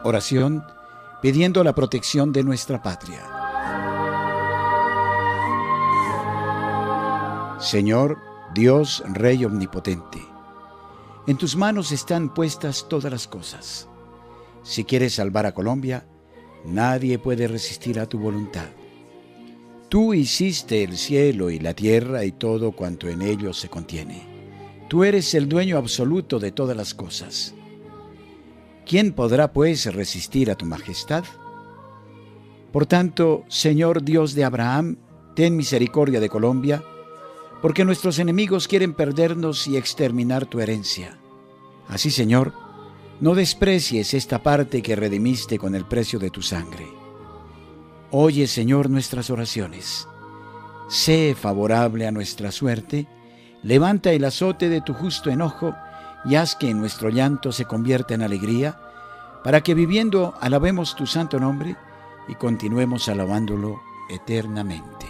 Oración pidiendo la protección de nuestra patria. Señor, Dios, Rey omnipotente, en tus manos están puestas todas las cosas. Si quieres salvar a Colombia, nadie puede resistir a tu voluntad. Tú hiciste el cielo y la tierra y todo cuanto en ellos se contiene. Tú eres el dueño absoluto de todas las cosas. ¿Quién podrá, pues, resistir a tu majestad? Por tanto, Señor Dios de Abraham, ten misericordia de Colombia, porque nuestros enemigos quieren perdernos y exterminar tu herencia. Así, Señor, no desprecies esta parte que redimiste con el precio de tu sangre. Oye, Señor, nuestras oraciones. Sé favorable a nuestra suerte, levanta el azote de tu justo enojo y haz que nuestro llanto se convierta en alegría, para que viviendo alabemos tu santo nombre y continuemos alabándolo eternamente.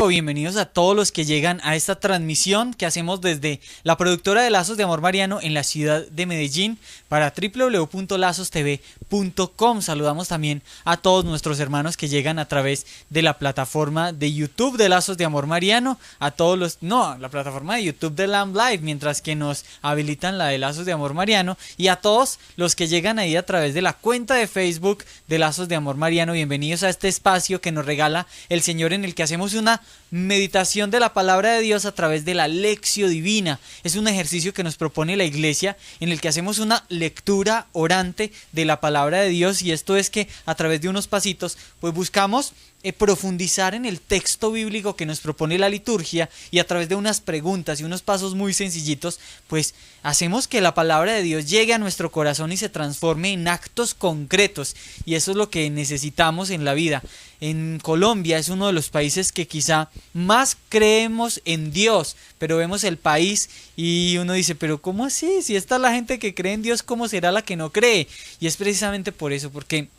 Bienvenidos a todos los que llegan a esta transmisión que hacemos desde la productora de Lazos de Amor Mariano en la ciudad de Medellín para www.lazostv.com. Saludamos también a todos nuestros hermanos que llegan a través de la plataforma de YouTube de Lazos de Amor Mariano, la plataforma de YouTube de Lamb Live, mientras que nos habilitan la de Lazos de Amor Mariano, y a todos los que llegan ahí a través de la cuenta de Facebook de Lazos de Amor Mariano. Bienvenidos a este espacio que nos regala el Señor, en el que hacemos una meditación de la palabra de Dios a través de la Lectio Divina. Es un ejercicio que nos propone la Iglesia, en el que hacemos una lectura orante de la palabra de Dios, y esto es que a través de unos pasitos pues buscamos profundizar en el texto bíblico que nos propone la liturgia, y a través de unas preguntas y unos pasos muy sencillitos pues hacemos que la palabra de Dios llegue a nuestro corazón y se transforme en actos concretos, y eso es lo que necesitamos en la vida. En Colombia es uno de los países que quizá más creemos en Dios, pero vemos el país y uno dice, pero ¿cómo así? Si esta es la gente que cree en Dios, ¿cómo será la que no cree? Y es precisamente por eso, porque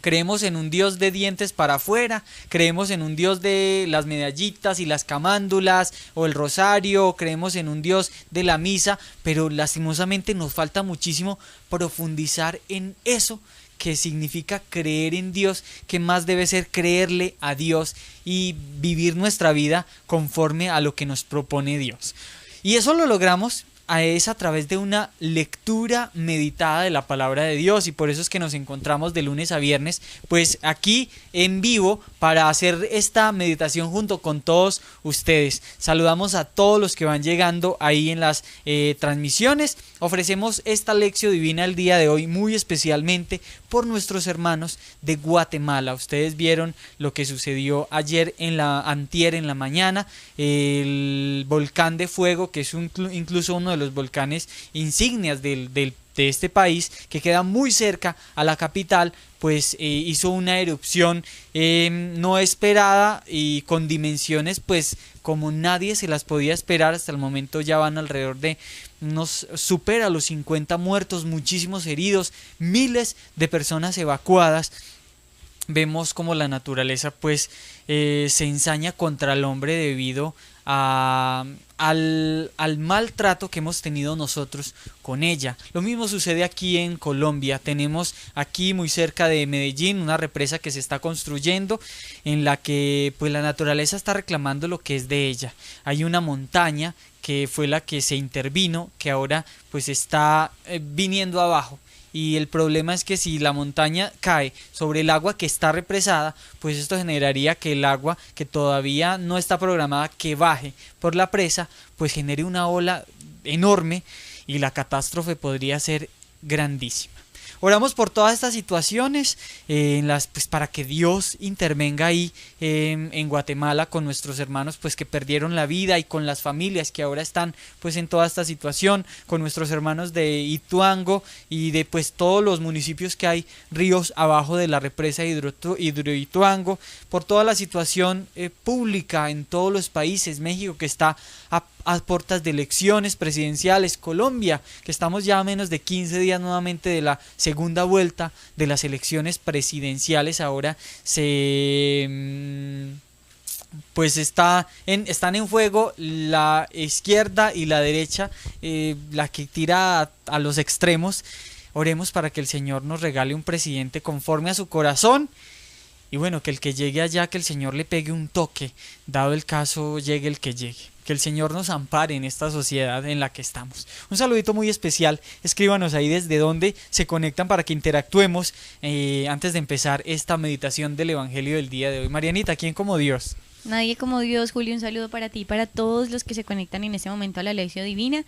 creemos en un Dios de dientes para afuera, creemos en un Dios de las medallitas y las camándulas o el rosario, creemos en un Dios de la misa, pero lastimosamente nos falta muchísimo profundizar en eso que significa creer en Dios, que más debe ser creerle a Dios y vivir nuestra vida conforme a lo que nos propone Dios. Y eso lo logramos a través de una lectura meditada de la palabra de Dios, y por eso es que nos encontramos de lunes a viernes pues aquí en vivo para hacer esta meditación junto con todos ustedes. Saludamos a todos los que van llegando ahí en las transmisiones. Ofrecemos esta lección divina el día de hoy muy especialmente por nuestros hermanos de Guatemala. Ustedes vieron lo que sucedió ayer antier en la mañana, el volcán de fuego, que es incluso uno de los volcanes insignias de este país, que queda muy cerca a la capital, pues hizo una erupción no esperada y con dimensiones pues como nadie se las podía esperar. Hasta el momento ya van alrededor de supera los 50 muertos, muchísimos heridos, miles de personas evacuadas. Vemos como la naturaleza pues se ensaña contra el hombre debido al maltrato que hemos tenido nosotros con ella. Lo mismo sucede aquí en Colombia. Tenemos aquí muy cerca de Medellín una represa que se está construyendo, en la que pues la naturaleza está reclamando lo que es de ella. Hay una montaña que fue la que se intervino, que ahora pues está viniendo abajo. Y el problema es que si la montaña cae sobre el agua que está represada, pues esto generaría que el agua que todavía no está programada que baje por la presa, pues genere una ola enorme, y la catástrofe podría ser grandísima. oramos por todas estas situaciones, pues para que Dios intervenga ahí en Guatemala con nuestros hermanos pues que perdieron la vida y con las familias que ahora están pues en toda esta situación, con nuestros hermanos de Ituango y de pues todos los municipios que hay ríos abajo de la represa Hidroituango, por toda la situación pública en todos los países, México que está a puertas de elecciones presidenciales, Colombia que estamos ya a menos de 15 días nuevamente de la segunda vuelta de las elecciones presidenciales. Ahora pues están en juego la izquierda y la derecha, la que tira a los extremos. Oremos para que el Señor nos regale un presidente conforme a su corazón. Y bueno, que el que llegue allá, que el Señor le pegue un toque, dado el caso, llegue el que llegue. Que el Señor nos ampare en esta sociedad en la que estamos. Un saludito muy especial, escríbanos ahí desde donde se conectan para que interactuemos antes de empezar esta meditación del Evangelio del día de hoy. Marianita, ¿quién como Dios? Nadie como Dios. Julio, un saludo para ti y para todos los que se conectan en este momento a la Lección Divina.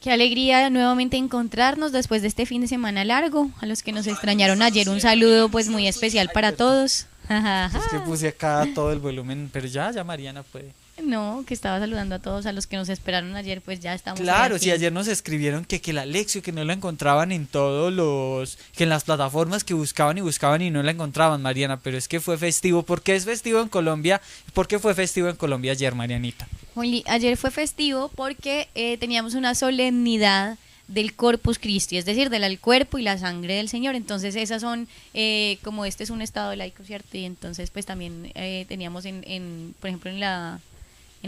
Qué alegría nuevamente encontrarnos después de este fin de semana largo. A los que nos extrañaron ayer, un saludo pues muy especial para todos. Es que puse acá todo el volumen, pero ya Mariana puede. No, que estaba saludando a todos, a los que nos esperaron ayer, pues ya estamos. Claro, si ayer nos escribieron que la Lección, que no la encontraban en que en las plataformas que buscaban y no la encontraban, Mariana, pero es que fue festivo. ¿Por qué es festivo en Colombia? ¿Por qué fue festivo en Colombia ayer, Marianita? Ayer fue festivo porque teníamos una solemnidad del Corpus Christi, es decir, del cuerpo y la sangre del Señor. Entonces esas son, como este es un estado laico, ¿cierto? Y entonces pues también teníamos por ejemplo en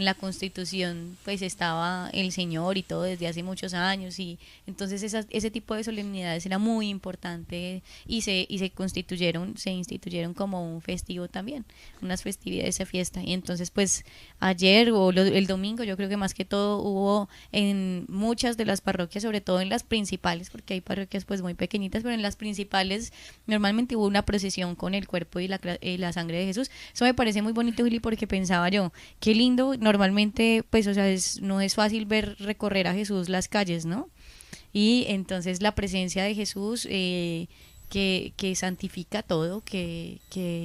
la Constitución pues estaba el Señor y todo desde hace muchos años, y entonces ese tipo de solemnidades era muy importante y se instituyeron como un festivo también, unas festividades, esa fiesta. Y entonces pues ayer el domingo, yo creo que más que todo hubo en muchas de las parroquias, sobre todo en las principales, porque hay parroquias pues muy pequeñitas, pero en las principales normalmente hubo una procesión con el cuerpo y la sangre de Jesús. Eso me parece muy bonito, Juli, porque pensaba yo, qué lindo. Normalmente, pues, o sea, no es fácil recorrer a Jesús las calles, ¿no? Y entonces la presencia de Jesús que santifica todo, que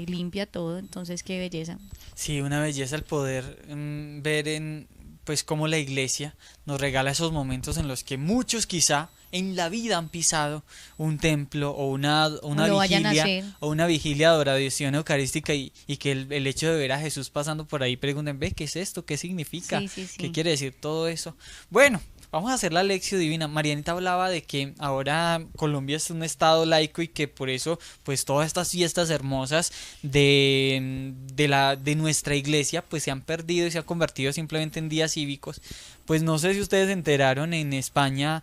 limpia todo, entonces qué belleza. Sí, una belleza el poder ver pues cómo la iglesia nos regala esos momentos en los que muchos quizá en la vida han pisado un templo o una vigilia de adoración eucarística y que el hecho de ver a Jesús pasando por ahí pregunten, ¿qué es esto? ¿Qué significa? Sí. ¿Qué quiere decir todo eso? Bueno, vamos a hacer la Lección Divina. Marianita hablaba de que ahora Colombia es un estado laico y que por eso pues todas estas fiestas hermosas de nuestra iglesia pues se han perdido y se han convertido simplemente en días cívicos. Pues no sé si ustedes se enteraron en España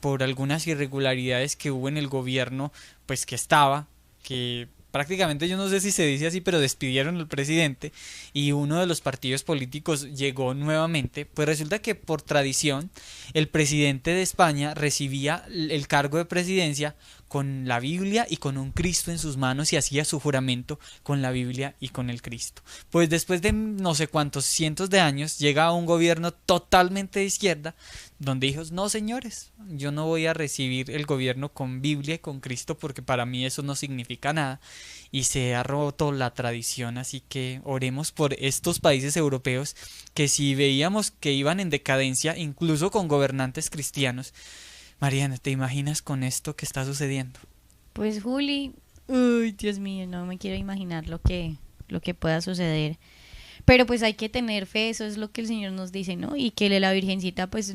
por algunas irregularidades que hubo en el gobierno pues que prácticamente, yo no sé si se dice así, pero despidieron al presidente y uno de los partidos políticos llegó nuevamente. Pues resulta que por tradición el presidente de España recibía el cargo de presidencia con la Biblia y con un Cristo en sus manos y hacía su juramento con la Biblia y con el Cristo. Pues después de no sé cuántos cientos de años llega un gobierno totalmente de izquierda donde dijo, no señores, yo no voy a recibir el gobierno con Biblia y con Cristo porque para mí eso no significa nada, y se ha roto la tradición. Así que oremos por estos países europeos que si veíamos que iban en decadencia incluso con gobernantes cristianos. Mariana, ¿te imaginas con esto que está sucediendo? Pues Juli, uy, Dios mío, no me quiero imaginar lo que pueda suceder. Pero pues hay que tener fe, eso es lo que el Señor nos dice, ¿no? Y que la Virgencita, pues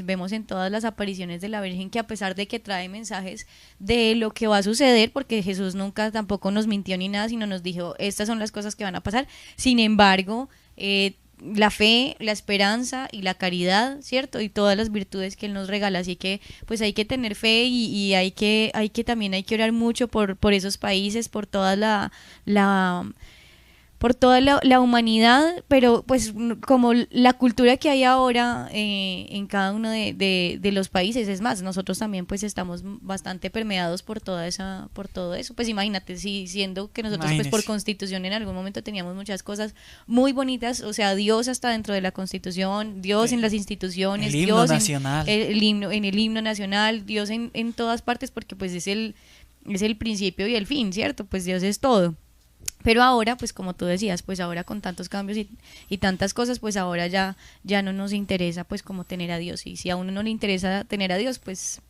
vemos en todas las apariciones de la Virgen que a pesar de que trae mensajes de lo que va a suceder, porque Jesús nunca tampoco nos mintió ni nada, sino nos dijo, estas son las cosas que van a pasar. Sin embargo, la fe, la esperanza y la caridad, ¿cierto? Y todas las virtudes que Él nos regala. Así que pues hay que tener fe y también hay que orar mucho por esos países, por toda por toda la humanidad, pero pues como la cultura que hay ahora en cada uno de los países, es más, nosotros también pues estamos bastante permeados por por todo eso. Pues imagínate, si siendo que nosotros pues por constitución en algún momento teníamos muchas cosas muy bonitas, o sea, Dios está dentro de la constitución, Dios en las instituciones, el himno Dios nacional. en el himno nacional, Dios en todas partes, porque pues es el principio y el fin, ¿cierto? Pues Dios es todo. Pero ahora, pues como tú decías, pues ahora con tantos cambios y tantas cosas, pues ahora ya no nos interesa pues como tener a Dios. Y si a uno no le interesa tener a Dios, pues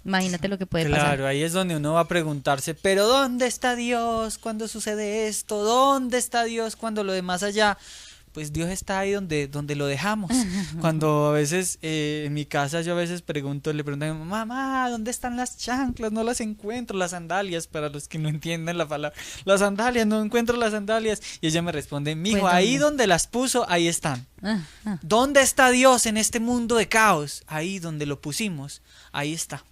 imagínate lo que puede pasar. Claro, ahí es donde uno va a preguntarse, pero ¿dónde está Dios cuando sucede esto? ¿Dónde está Dios cuando lo de más allá? Pues Dios está ahí donde lo dejamos. Cuando a veces en mi casa yo a veces le pregunto a mi mamá, ¿dónde están las chanclas? No las encuentro, las sandalias, para los que no entienden la palabra. Las sandalias, no encuentro las sandalias. Y ella me responde, mijo, Pues, ahí donde las puso, ahí están. ¿Dónde está Dios en este mundo de caos? Ahí donde lo pusimos, ahí está.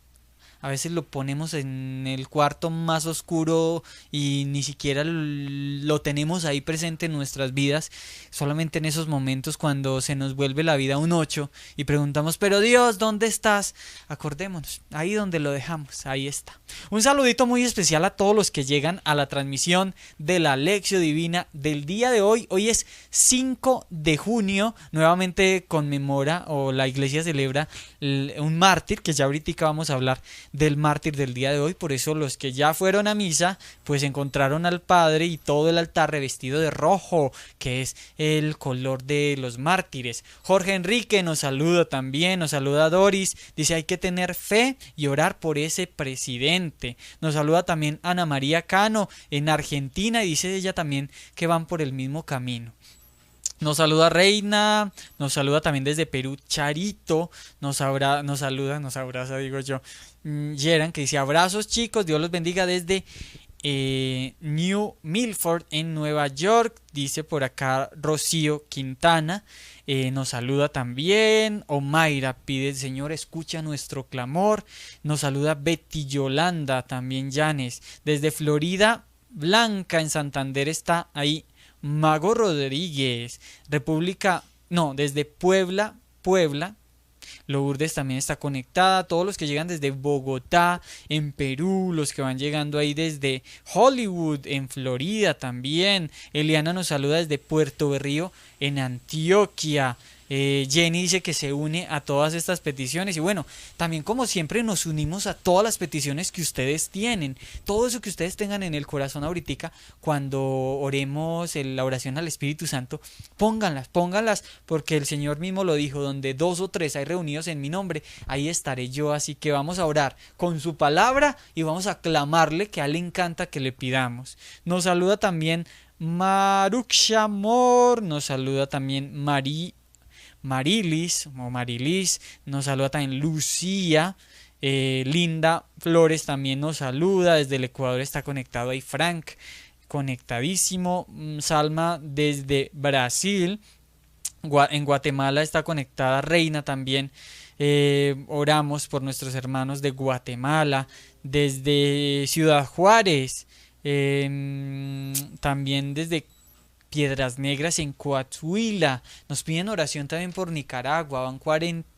A veces lo ponemos en el cuarto más oscuro y ni siquiera lo tenemos ahí presente en nuestras vidas. Solamente en esos momentos cuando se nos vuelve la vida un 8 y preguntamos, pero Dios, ¿dónde estás? Acordémonos, ahí donde lo dejamos, ahí está. Un saludito muy especial a todos los que llegan a la transmisión de la Lección Divina del día de hoy. Hoy es 5 de junio, nuevamente conmemora o la iglesia celebra un mártir, que ya ahorita vamos a hablar del mártir del día de hoy. Por eso los que ya fueron a misa pues encontraron al Padre y todo el altar revestido de rojo, que es el color de los mártires. Jorge Enrique nos saluda también, nos saluda Doris, dice hay que tener fe y orar por ese presidente. Nos saluda también Ana María Cano en Argentina y dice ella también que van por el mismo camino. Nos saluda Reina, nos saluda también desde Perú Charito, nos abraza, digo yo, Yeran, que dice abrazos chicos, Dios los bendiga desde New Milford en Nueva York, dice por acá Rocío Quintana, nos saluda también Omaira, pide Señor escucha nuestro clamor, nos saluda Betty Yolanda, también Yanes, desde Florida Blanca en Santander está ahí Mago Rodríguez, desde Puebla, Lourdes también está conectada, todos los que llegan desde Bogotá, en Perú, los que van llegando ahí desde Hollywood, en Florida también, Eliana nos saluda desde Puerto Berrío, en Antioquia, Jenny dice que se une a todas estas peticiones y bueno, también como siempre nos unimos a todas las peticiones que ustedes tienen, todo eso que ustedes tengan en el corazón ahorita cuando oremos la oración al Espíritu Santo, pónganlas porque el Señor mismo lo dijo, donde 2 o 3 hay reunidos en mi nombre, ahí estaré yo, así que vamos a orar con su palabra y vamos a clamarle que a él le encanta que le pidamos. Nos saluda también Marukshamor, nos saluda también Marilis, nos saluda también Lucía, Linda Flores también nos saluda, desde el Ecuador está conectado ahí Frank, conectadísimo, Salma desde Brasil, en Guatemala está conectada Reina también, oramos por nuestros hermanos de Guatemala, desde Ciudad Juárez, también desde Piedras Negras en Coahuila, nos piden oración también por Nicaragua, van 40,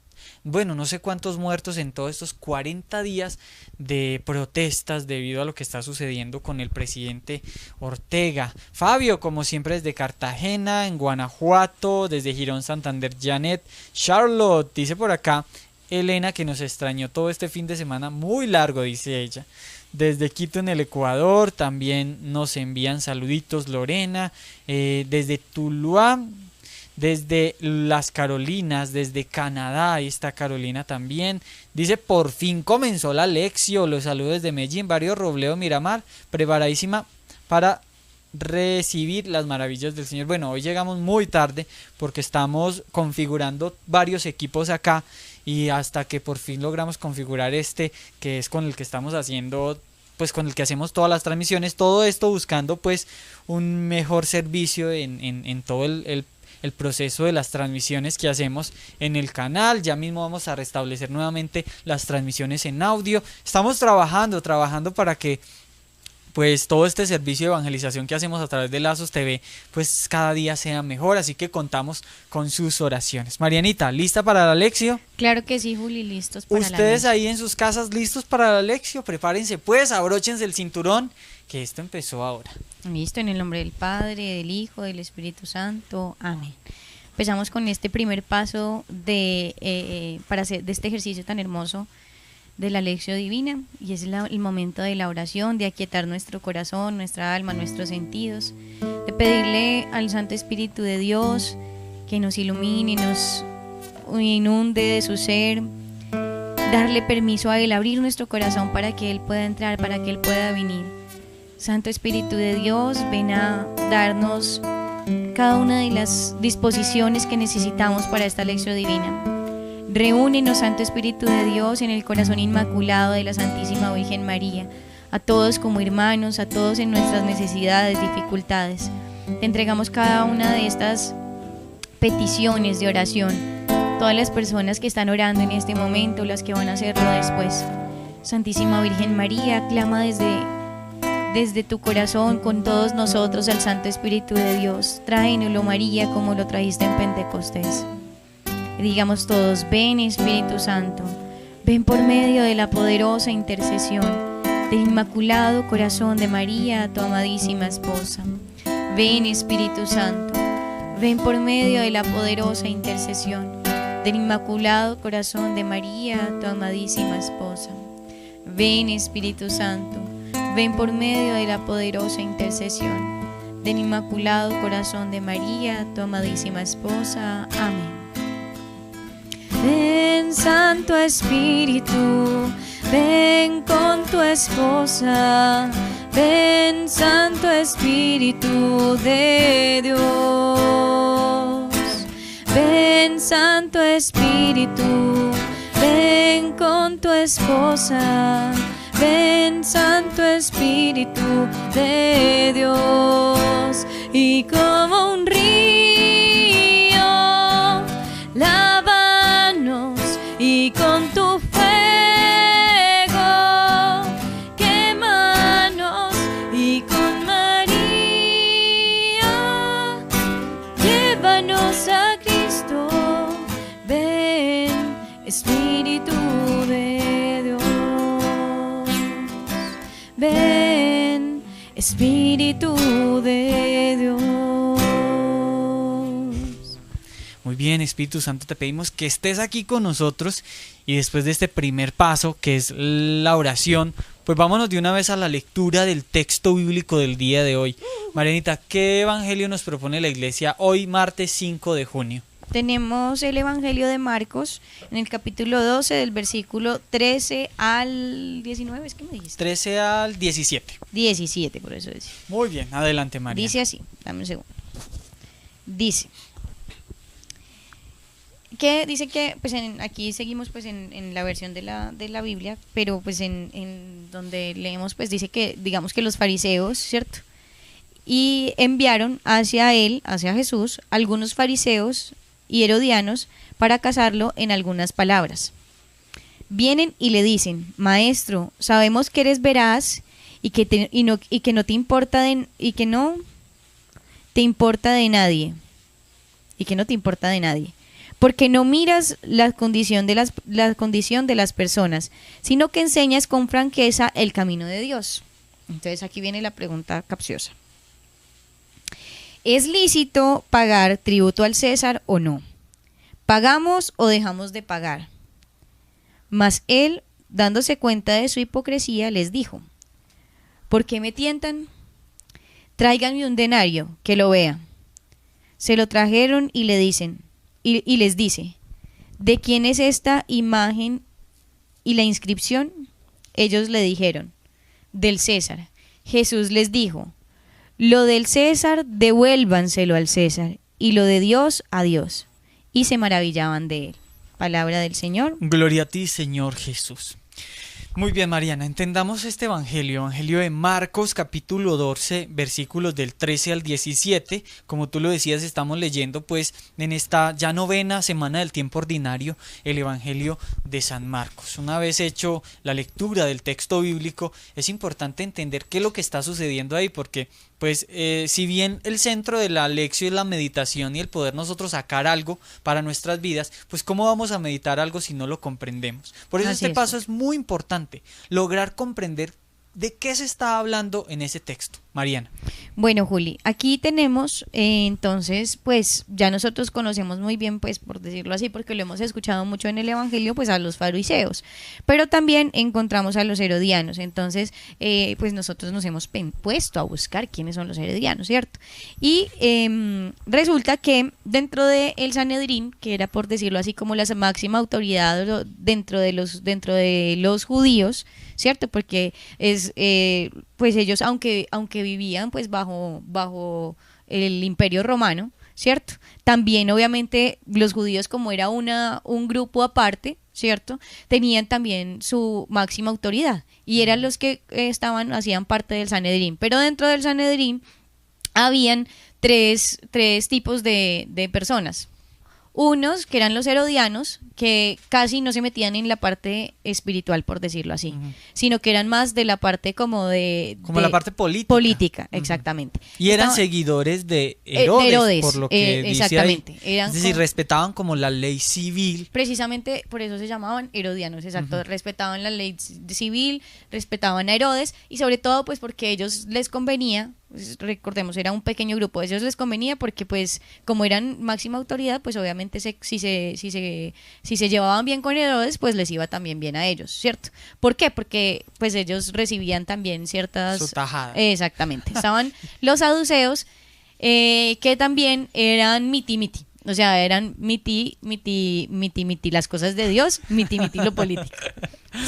no sé cuántos muertos en todos estos 40 días de protestas debido a lo que está sucediendo con el presidente Ortega. Fabio, como siempre desde Cartagena, en Guanajuato, desde Girón, Santander, Janet, Charlotte, dice por acá Elena que nos extrañó todo este fin de semana muy largo, dice ella. Desde Quito en el Ecuador también nos envían saluditos Lorena, desde Tuluá, desde las Carolinas, desde Canadá, ahí está Carolina también, dice por fin comenzó la lección, los saludos desde Medellín, Barrio Robledo, Miramar, preparadísima para recibir las maravillas del Señor. Bueno, hoy llegamos muy tarde porque estamos configurando varios equipos acá y hasta que por fin logramos configurar que es con el que estamos haciendo, pues con el que hacemos todas las transmisiones, todo esto buscando pues un mejor servicio en todo el proceso de las transmisiones que hacemos en el canal. Ya mismo vamos a restablecer nuevamente las transmisiones en audio. Estamos trabajando para que pues todo este servicio de evangelización que hacemos a través de Lazos TV, pues cada día sea mejor, así que contamos con sus oraciones. Marianita, ¿lista para la lección? Claro que sí, Juli, listos para la Ustedes lección. ahí en sus casas listos para la lección, prepárense pues, abróchense el cinturón, que esto empezó ahora. Listo, en el nombre del Padre, del Hijo, del Espíritu Santo. Amén. Empezamos con este primer paso para hacer de este ejercicio tan hermoso de la lección divina, y es el momento de la oración, de aquietar nuestro corazón, nuestra alma, nuestros sentidos, de pedirle al Santo Espíritu de Dios que nos ilumine y nos inunde de su ser, darle permiso a Él, abrir nuestro corazón para que Él pueda entrar, para que Él pueda venir. Santo Espíritu de Dios, ven a darnos cada una de las disposiciones que necesitamos para esta lección divina. Reúnenos, Santo Espíritu de Dios, en el corazón inmaculado de la Santísima Virgen María, a todos como hermanos, a todos en nuestras necesidades, dificultades. Te entregamos cada una de estas peticiones de oración, todas las personas que están orando en este momento, las que van a hacerlo después. Santísima Virgen María, clama desde tu corazón con todos nosotros al Santo Espíritu de Dios. Tráenoslo, María, como lo trajiste en Pentecostés. Digamos todos: ven, Espíritu Santo, ven por medio de la poderosa intercesión del Inmaculado Corazón de María, tu amadísima esposa. Ven, Espíritu Santo, ven por medio de la poderosa intercesión del Inmaculado Corazón de María, tu amadísima esposa. Ven, Espíritu Santo, ven por medio de la poderosa intercesión del Inmaculado Corazón de María, tu amadísima esposa. Amén. Ven, Santo Espíritu, ven con tu esposa. Ven, Santo Espíritu de Dios. Ven, Santo Espíritu, ven con tu esposa. Ven, Santo Espíritu de Dios. Y como un río, lávanos, y con tu fuego quémanos, y con María llévanos a Cristo. Ven, Espíritu de Dios. Ven, Espíritu de Dios. Muy bien, Espíritu Santo, te pedimos que estés aquí con nosotros, y después de este primer paso, que es la oración, pues vámonos de una vez a la lectura del texto bíblico del día de hoy. Marianita, ¿qué evangelio nos propone la iglesia hoy, martes 5 de junio? Tenemos el Evangelio de Marcos en el capítulo 12, del versículo 13 al 19, ¿es que me dijiste? 13 al 17. 17, por eso decía. Muy bien, adelante, María. Dice así, dame un segundo. Dice que pues aquí seguimos pues en la versión de la Biblia, pero pues en donde leemos pues dice que, digamos, que los fariseos, ¿cierto? Y enviaron hacia él, hacia Jesús, algunos fariseos y herodianos para casarlo en algunas palabras. Vienen y le dicen: Maestro, sabemos que eres veraz y que no te importa de nadie, porque no miras la condición de las personas, sino que enseñas con franqueza el camino de Dios. Entonces aquí viene la pregunta capciosa: ¿es lícito pagar tributo al César o no? ¿Pagamos o dejamos de pagar? Mas él, dándose cuenta de su hipocresía, les dijo: ¿por qué me tientan? Tráiganme un denario, que lo vea. Se lo trajeron y les dice: ¿de quién es esta imagen y la inscripción? Ellos le dijeron: del César. Jesús les dijo: lo del César devuélvanselo al César, y lo de Dios a Dios. Y se maravillaban de él. Palabra del Señor. Gloria a ti, Señor Jesús. Muy bien, Mariana, entendamos este evangelio de Marcos, capítulo 12, versículos del 13 al 17. Como tú lo decías, estamos leyendo pues en esta ya novena semana del tiempo ordinario el evangelio de San Marcos. Una vez hecho la lectura del texto bíblico, es importante entender qué es lo que está sucediendo ahí, porque pues si bien el centro de la lección es la meditación y el poder nosotros sacar algo para nuestras vidas, pues ¿cómo vamos a meditar algo si no lo comprendemos? Por eso Así este es. paso es muy importante, lograr comprender de qué se está hablando en ese texto. Mariana. Bueno, Juli, aquí tenemos entonces, pues ya nosotros conocemos muy bien, pues por decirlo así, porque lo hemos escuchado mucho en el Evangelio, pues a los fariseos, pero también encontramos a los herodianos. Entonces, pues nosotros nos hemos puesto a buscar quiénes son los herodianos, ¿cierto? Y resulta que dentro del Sanedrín, que era por decirlo así como la máxima autoridad dentro de los judíos, ¿cierto? Porque es pues ellos aunque vivían pues bajo el Imperio Romano, ¿cierto? También obviamente los judíos, como era un grupo aparte, ¿cierto? Tenían también su máxima autoridad y eran los que hacían parte del Sanedrín. Pero dentro del Sanedrín habían tres tipos de personas. Unos que eran los herodianos, que casi no se metían en la parte espiritual, por decirlo así, sino que eran más de la parte como la parte política. Política, exactamente. Y eran seguidores de Herodes, por lo que dice exactamente. ahí. Es decir, respetaban como la ley civil. Precisamente por eso se llamaban herodianos, exacto. Respetaban la ley civil, respetaban a Herodes y sobre todo pues porque a ellos les convenía. Pues, recordemos, era un pequeño grupo, a ellos les convenía porque pues como eran máxima autoridad, pues obviamente si se llevaban bien con Herodes, pues les iba también bien a ellos, ¿cierto? ¿Por qué? Porque pues ellos recibían también ciertas... Su tajada. Exactamente. Estaban los saduceos, que también eran miti, o sea, eran miti, las cosas de Dios, miti, lo político.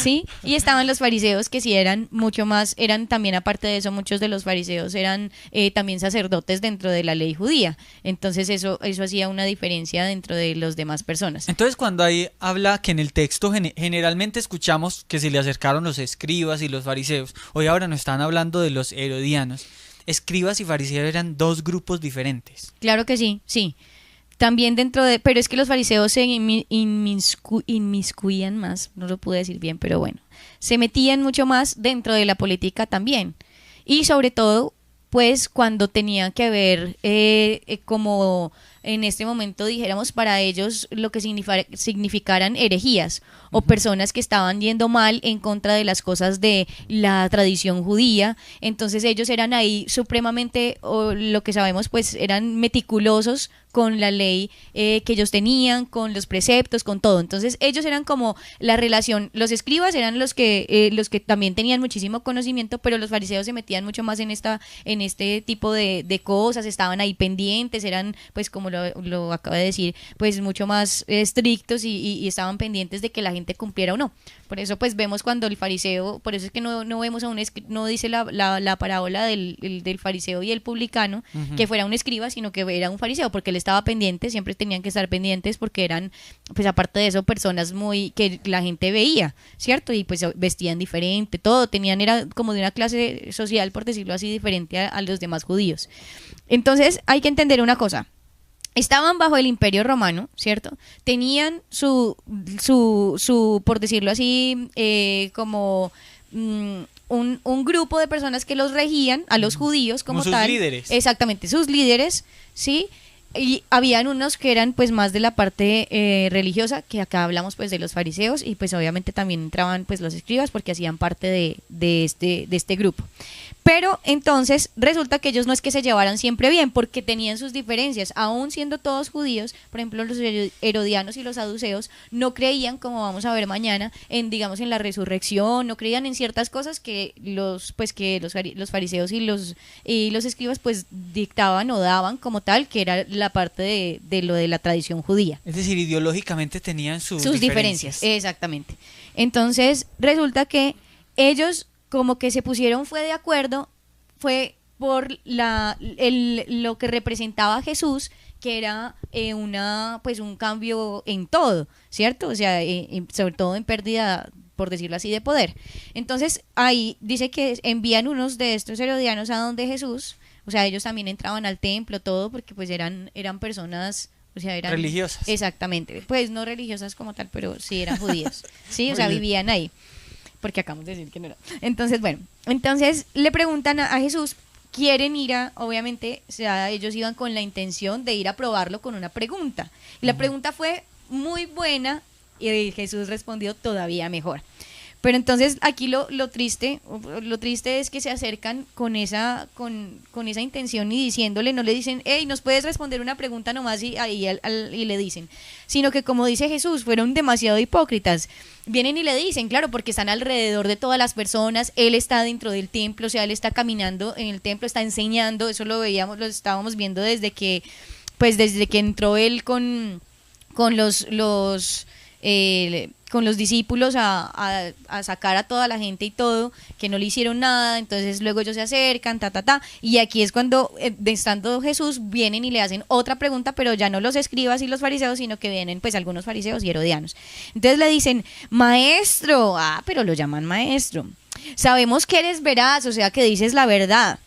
¿Sí? Y estaban los fariseos, que sí eran mucho más, eran también, aparte de eso, muchos de los fariseos eran también sacerdotes dentro de la ley judía. Entonces eso hacía una diferencia dentro de las demás personas. Entonces cuando ahí habla que en el texto generalmente escuchamos que se le acercaron los escribas y los fariseos, hoy ahora nos están hablando de los herodianos. Escribas y fariseos eran dos grupos diferentes. Claro que sí, sí. También pero es que los fariseos se inmiscuían más, no lo pude decir bien, pero bueno, se metían mucho más dentro de la política también. Y sobre todo, pues cuando tenían que ver como en este momento dijéramos para ellos lo que significaran herejías o personas que estaban yendo mal en contra de las cosas de la tradición judía. Entonces ellos eran ahí supremamente, o lo que sabemos, pues eran meticulosos con la ley que ellos tenían, con los preceptos, con todo. Entonces ellos eran como la relación, los escribas eran los que también tenían muchísimo conocimiento, pero los fariseos se metían mucho más en este tipo de cosas, estaban ahí pendientes, eran pues como lo acaba de decir, pues mucho más estrictos y estaban pendientes de que la gente cumpliera o no. Por eso pues vemos cuando el fariseo, por eso es que no vemos no dice la parábola del fariseo y el publicano, que fuera un escriba, sino que era un fariseo, porque él estaba pendiente, siempre tenían que estar pendientes, porque eran, pues aparte de eso, personas que la gente veía, ¿cierto? Y pues vestían diferente, todo, era como de una clase social, por decirlo así, diferente a los demás judíos. Entonces hay que entender una cosa. Estaban bajo el Imperio Romano, ¿cierto? Tenían su por decirlo así, como un grupo de personas que los regían, a los judíos como sus tal. Líderes. Exactamente, sus líderes, ¿sí? Y habían unos que eran pues más de la parte religiosa, que acá hablamos pues de los fariseos, y pues obviamente también entraban pues los escribas porque hacían parte de este grupo. Pero entonces resulta que ellos no es que se llevaran siempre bien, porque tenían sus diferencias, aún siendo todos judíos. Por ejemplo, los herodianos y los saduceos no creían, como vamos a ver mañana, digamos en la resurrección, no creían en ciertas cosas que los fariseos y los escribas pues dictaban o daban como tal, que era la parte de lo de la tradición judía. Es decir, ideológicamente tenían sus diferencias. Exactamente. Entonces resulta que ellos como que se pusieron de acuerdo, fue por lo que representaba a Jesús, que era un cambio en todo, ¿cierto? O sea, sobre todo en pérdida por decirlo así, de poder. Entonces ahí dice que envían unos de estos herodianos a donde Jesús, o sea, ellos también entraban al templo, todo, porque pues eran personas, o sea, eran religiosas. Exactamente, pues no religiosas como tal, pero sí eran judíos, sí, o sea, vivían ahí, porque acabamos de decir que no era. Entonces, bueno, entonces le preguntan a Jesús, quieren ir a, obviamente, o sea, ellos iban con la intención de ir a probarlo con una pregunta, y la pregunta fue muy buena, y Jesús respondió todavía mejor. Pero entonces aquí lo triste es que se acercan con esa intención y diciéndole, no le dicen, hey, ¿nos puedes responder una pregunta nomás? Y le dicen, sino que como dice Jesús, fueron demasiado hipócritas. Vienen y le dicen, claro, porque están alrededor de todas las personas, él está dentro del templo, o sea, él está caminando en el templo, está enseñando, eso lo estábamos viendo desde que entró él con los discípulos a sacar a toda la gente y todo, que no le hicieron nada, entonces luego ellos se acercan, y aquí es cuando, estando Jesús, vienen y le hacen otra pregunta, pero ya no los escribas y los fariseos, sino que vienen pues algunos fariseos y herodianos. Entonces le dicen, maestro, pero lo llaman maestro, sabemos que eres veraz, o sea, que dices la verdad,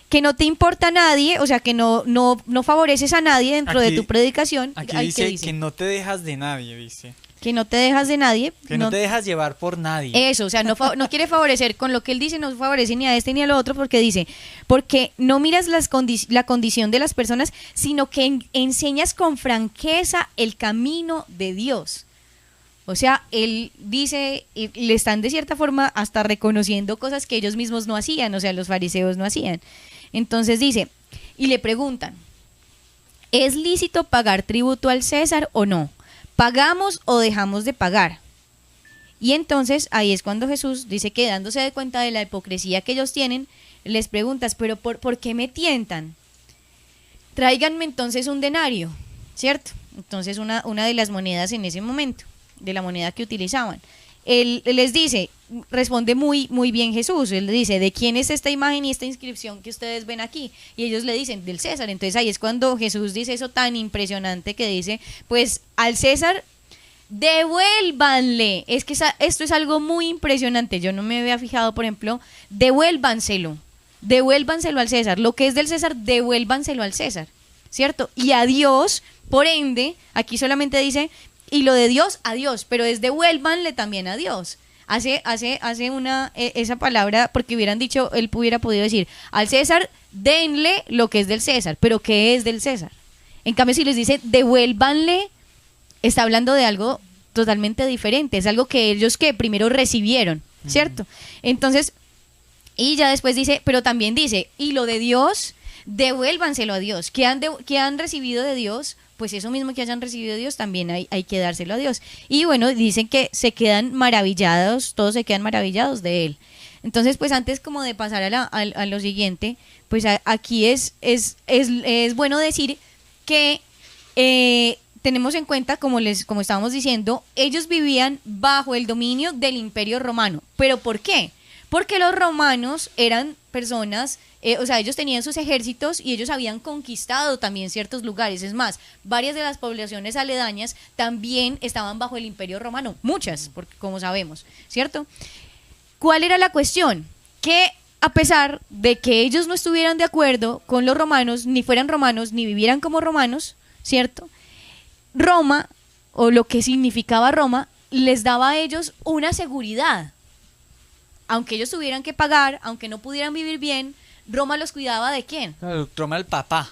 que no te importa a nadie, o sea, que no favoreces a nadie dentro de tu predicación. Aquí dice que no te dejas de nadie, dice. Que no te dejas de nadie. Que no te dejas llevar por nadie. Eso, o sea, no quiere favorecer, con lo que él dice no favorece ni a este ni al otro, porque dice, porque no miras la condición de las personas, sino que enseñas con franqueza el camino de Dios. O sea, él dice, y le están de cierta forma hasta reconociendo cosas que ellos mismos no hacían, o sea, los fariseos no hacían. Entonces dice, y le preguntan, ¿es lícito pagar tributo al César o no? ¿Pagamos o dejamos de pagar? Y entonces ahí es cuando Jesús dice que, dándose de cuenta de la hipocresía que ellos tienen, les preguntas, ¿pero por qué me tientan? Tráiganme entonces un denario, ¿cierto? Entonces una de las monedas en ese momento, de la moneda que utilizaban. Él les dice, responde muy, muy bien Jesús, él le dice, ¿de quién es esta imagen y esta inscripción que ustedes ven aquí? Y ellos le dicen, del César. Entonces ahí es cuando Jesús dice eso tan impresionante que dice, pues al César devuélvanle. Es que esto es algo muy impresionante, yo no me había fijado, por ejemplo, devuélvanselo al César, lo que es del César, devuélvanselo al César, ¿cierto? Y a Dios, por ende, aquí solamente dice, y lo de Dios a Dios, pero es devuélvanle también a Dios. Hace esa palabra, porque hubieran dicho, él hubiera podido decir, al César denle lo que es del César, pero ¿qué es del César? En cambio, si les dice devuélvanle, está hablando de algo totalmente diferente, es algo que ellos que primero recibieron, ¿cierto? Entonces, y ya después dice, pero también dice, y lo de Dios, devuélvanselo a Dios. ¿Qué han recibido de Dios? Pues eso mismo que hayan recibido de Dios, también hay que dárselo a Dios. Y bueno, dicen que se quedan maravillados, todos se quedan maravillados de él. Entonces, pues antes como de pasar a lo siguiente, pues aquí es bueno decir que tenemos en cuenta, como estábamos diciendo, ellos vivían bajo el dominio del Imperio Romano. ¿Pero por qué? Porque los romanos eran personas, o sea, ellos tenían sus ejércitos y ellos habían conquistado también ciertos lugares. Es más, varias de las poblaciones aledañas también estaban bajo el Imperio Romano, muchas, porque como sabemos, ¿cierto? ¿Cuál era la cuestión? Que a pesar de que ellos no estuvieran de acuerdo con los romanos, ni fueran romanos, ni vivieran como romanos, ¿cierto? Roma, o lo que significaba Roma, les daba a ellos una seguridad. Aunque ellos tuvieran que pagar, aunque no pudieran vivir bien, Roma los cuidaba ¿de quién? Roma el papá.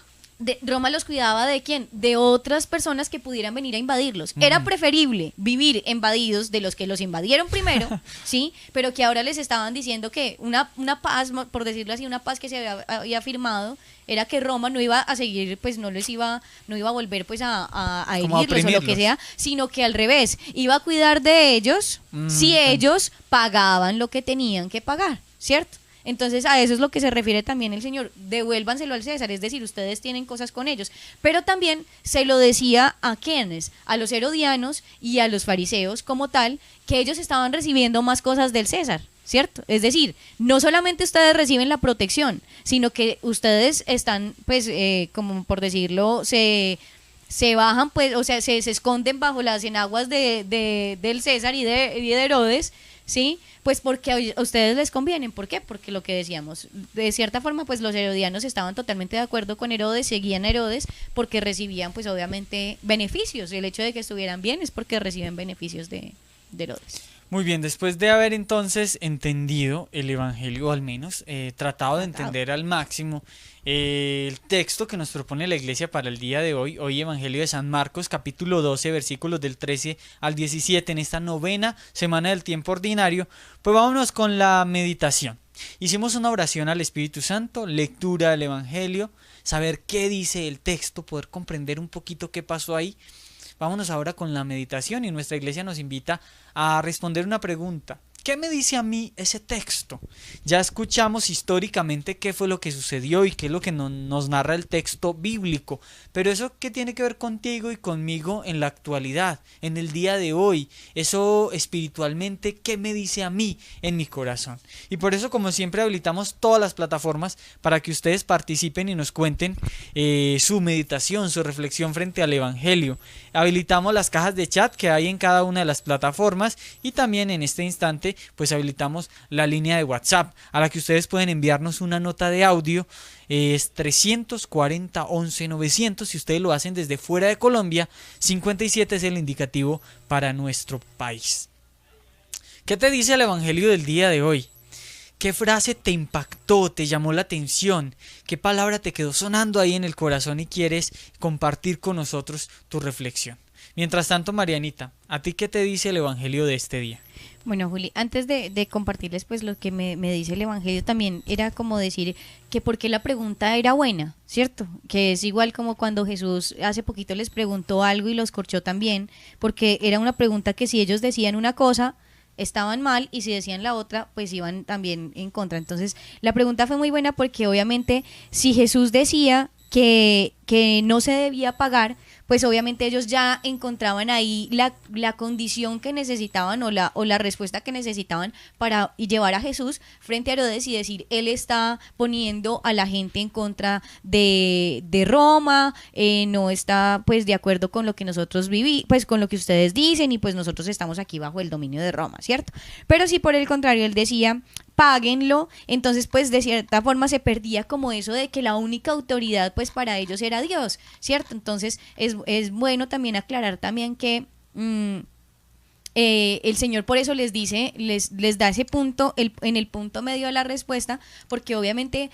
Roma los cuidaba ¿de quién? De otras personas que pudieran venir a invadirlos. Era preferible vivir invadidos de los que los invadieron primero, ¿sí? Pero que ahora les estaban diciendo que una paz, por decirlo así, una paz que se había firmado, era que Roma no iba a seguir, pues no iba a volver pues a herirlos o lo que sea, sino que al revés, iba a cuidar de ellos si ellos pagaban lo que tenían que pagar, ¿cierto? Entonces a eso es lo que se refiere también el Señor, devuélvanselo al César, es decir, ustedes tienen cosas con ellos, pero también se lo decía a quienes, a los herodianos y a los fariseos como tal, que ellos estaban recibiendo más cosas del César, ¿cierto? Es decir, no solamente ustedes reciben la protección, sino que ustedes están, pues, como por decirlo, se bajan, pues, o sea, se esconden bajo las enaguas del César y de Herodes, ¿sí? Pues porque a ustedes les convienen. ¿Por qué? Porque lo que decíamos, de cierta forma, pues los herodianos estaban totalmente de acuerdo con Herodes, seguían a Herodes porque recibían, pues obviamente, beneficios. El hecho de que estuvieran bien es porque reciben beneficios de Herodes. Muy bien, después de haber entonces entendido el Evangelio, o al menos tratado de entender al máximo el texto que nos propone la Iglesia para el día de hoy Evangelio de San Marcos, capítulo 12, versículos del 13 al 17, en esta novena semana del tiempo ordinario, pues vámonos con la meditación. Hicimos una oración al Espíritu Santo, lectura del Evangelio, saber qué dice el texto, poder comprender un poquito qué pasó ahí. Vámonos ahora con la meditación y nuestra iglesia nos invita a responder una pregunta. ¿Qué me dice a mí ese texto? Ya escuchamos históricamente qué fue lo que sucedió y qué es lo que nos narra el texto bíblico, pero eso qué tiene que ver contigo y conmigo en la actualidad, en el día de hoy, eso espiritualmente, ¿qué me dice a mí en mi corazón? Y por eso, como siempre, habilitamos todas las plataformas para que ustedes participen y nos cuenten su meditación, su reflexión frente al Evangelio. Habilitamos las cajas de chat que hay en cada una de las plataformas y también en este instante pues habilitamos la línea de WhatsApp a la que ustedes pueden enviarnos una nota de audio. Es 340 11 900. Si ustedes lo hacen desde fuera de Colombia, 57 es el indicativo para nuestro país. ¿Qué te dice el Evangelio del día de hoy? ¿Qué frase te impactó, te llamó la atención? ¿Qué palabra te quedó sonando ahí en el corazón y quieres compartir con nosotros tu reflexión? Mientras tanto, Marianita, ¿a ti qué te dice el Evangelio de este día? Bueno, Juli, antes de compartirles pues lo que me dice el Evangelio, también era como decir que porque la pregunta era buena, ¿cierto? Que es igual como cuando Jesús hace poquito les preguntó algo y los corchó también, porque era una pregunta que si ellos decían una cosa, estaban mal, y si decían la otra, pues iban también en contra. Entonces, la pregunta fue muy buena porque obviamente si Jesús decía que no se debía pagar, pues obviamente ellos ya encontraban ahí la condición que necesitaban o la respuesta que necesitaban para llevar a Jesús frente a Herodes y decir, él está poniendo a la gente en contra de Roma, no está pues de acuerdo con lo que nosotros pues con lo que ustedes dicen, y pues nosotros estamos aquí bajo el dominio de Roma, ¿cierto? Pero si por el contrario él decía, páguenlo, entonces pues de cierta forma se perdía como eso de que la única autoridad pues para ellos era Dios, ¿cierto? Entonces es bueno también aclarar también que el Señor por eso les dice, les da ese punto, en el punto medio de la respuesta, porque obviamente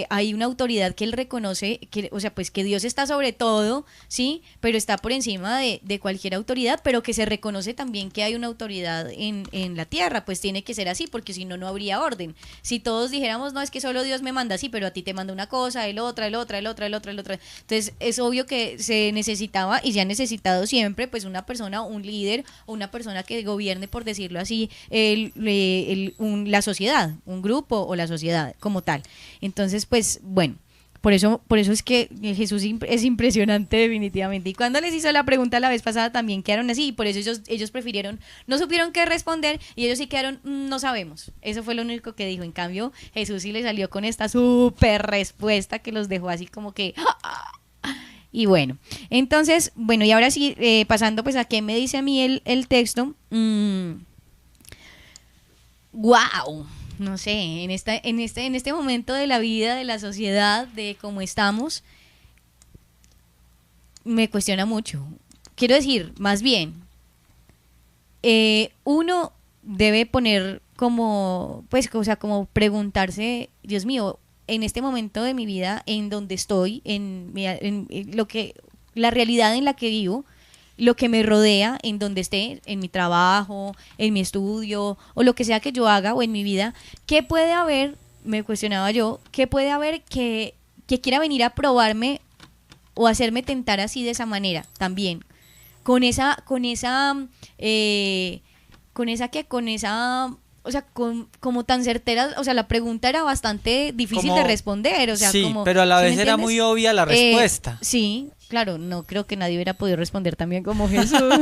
hay una autoridad que él reconoce, o sea, pues que Dios está sobre todo, ¿sí? Pero está por encima de cualquier autoridad, pero que se reconoce también que hay una autoridad en la tierra, pues tiene que ser así, porque si no, no habría orden. Si todos dijéramos, no, es que solo Dios me manda así, pero a ti te manda una cosa, el otra. Entonces es obvio que se necesitaba, y se ha necesitado siempre, pues una persona, un líder, o una persona que gobierne, por decirlo así, la sociedad, un grupo o la sociedad como tal. Entonces, pues, bueno, por eso es que Jesús es impresionante definitivamente. Y cuando les hizo la pregunta la vez pasada también quedaron así, y por eso ellos prefirieron, no supieron qué responder, y ellos sí quedaron, no sabemos. Eso fue lo único que dijo. En cambio, Jesús sí le salió con esta súper respuesta que los dejó así como que... Y bueno, entonces, bueno, y ahora sí, pasando pues a qué me dice a mí el texto. Wow, no sé, en este momento de la vida, de la sociedad, de cómo estamos, me cuestiona mucho. Quiero decir, más bien, uno debe poner como, pues, o sea, como preguntarse, Dios mío, en este momento de mi vida, en donde estoy, en lo que, la realidad en la que vivo, lo que me rodea, en donde esté, en mi trabajo, en mi estudio, o lo que sea que yo haga, o en mi vida, ¿qué puede haber, me cuestionaba yo, qué puede haber que quiera venir a probarme o hacerme tentar así de esa manera también? O sea, como tan certera, o sea, la pregunta era bastante difícil de responder, o sea, sí, como, pero a la ¿sí vez era muy obvia la respuesta. Sí, claro, no creo que nadie hubiera podido responder también como Jesús.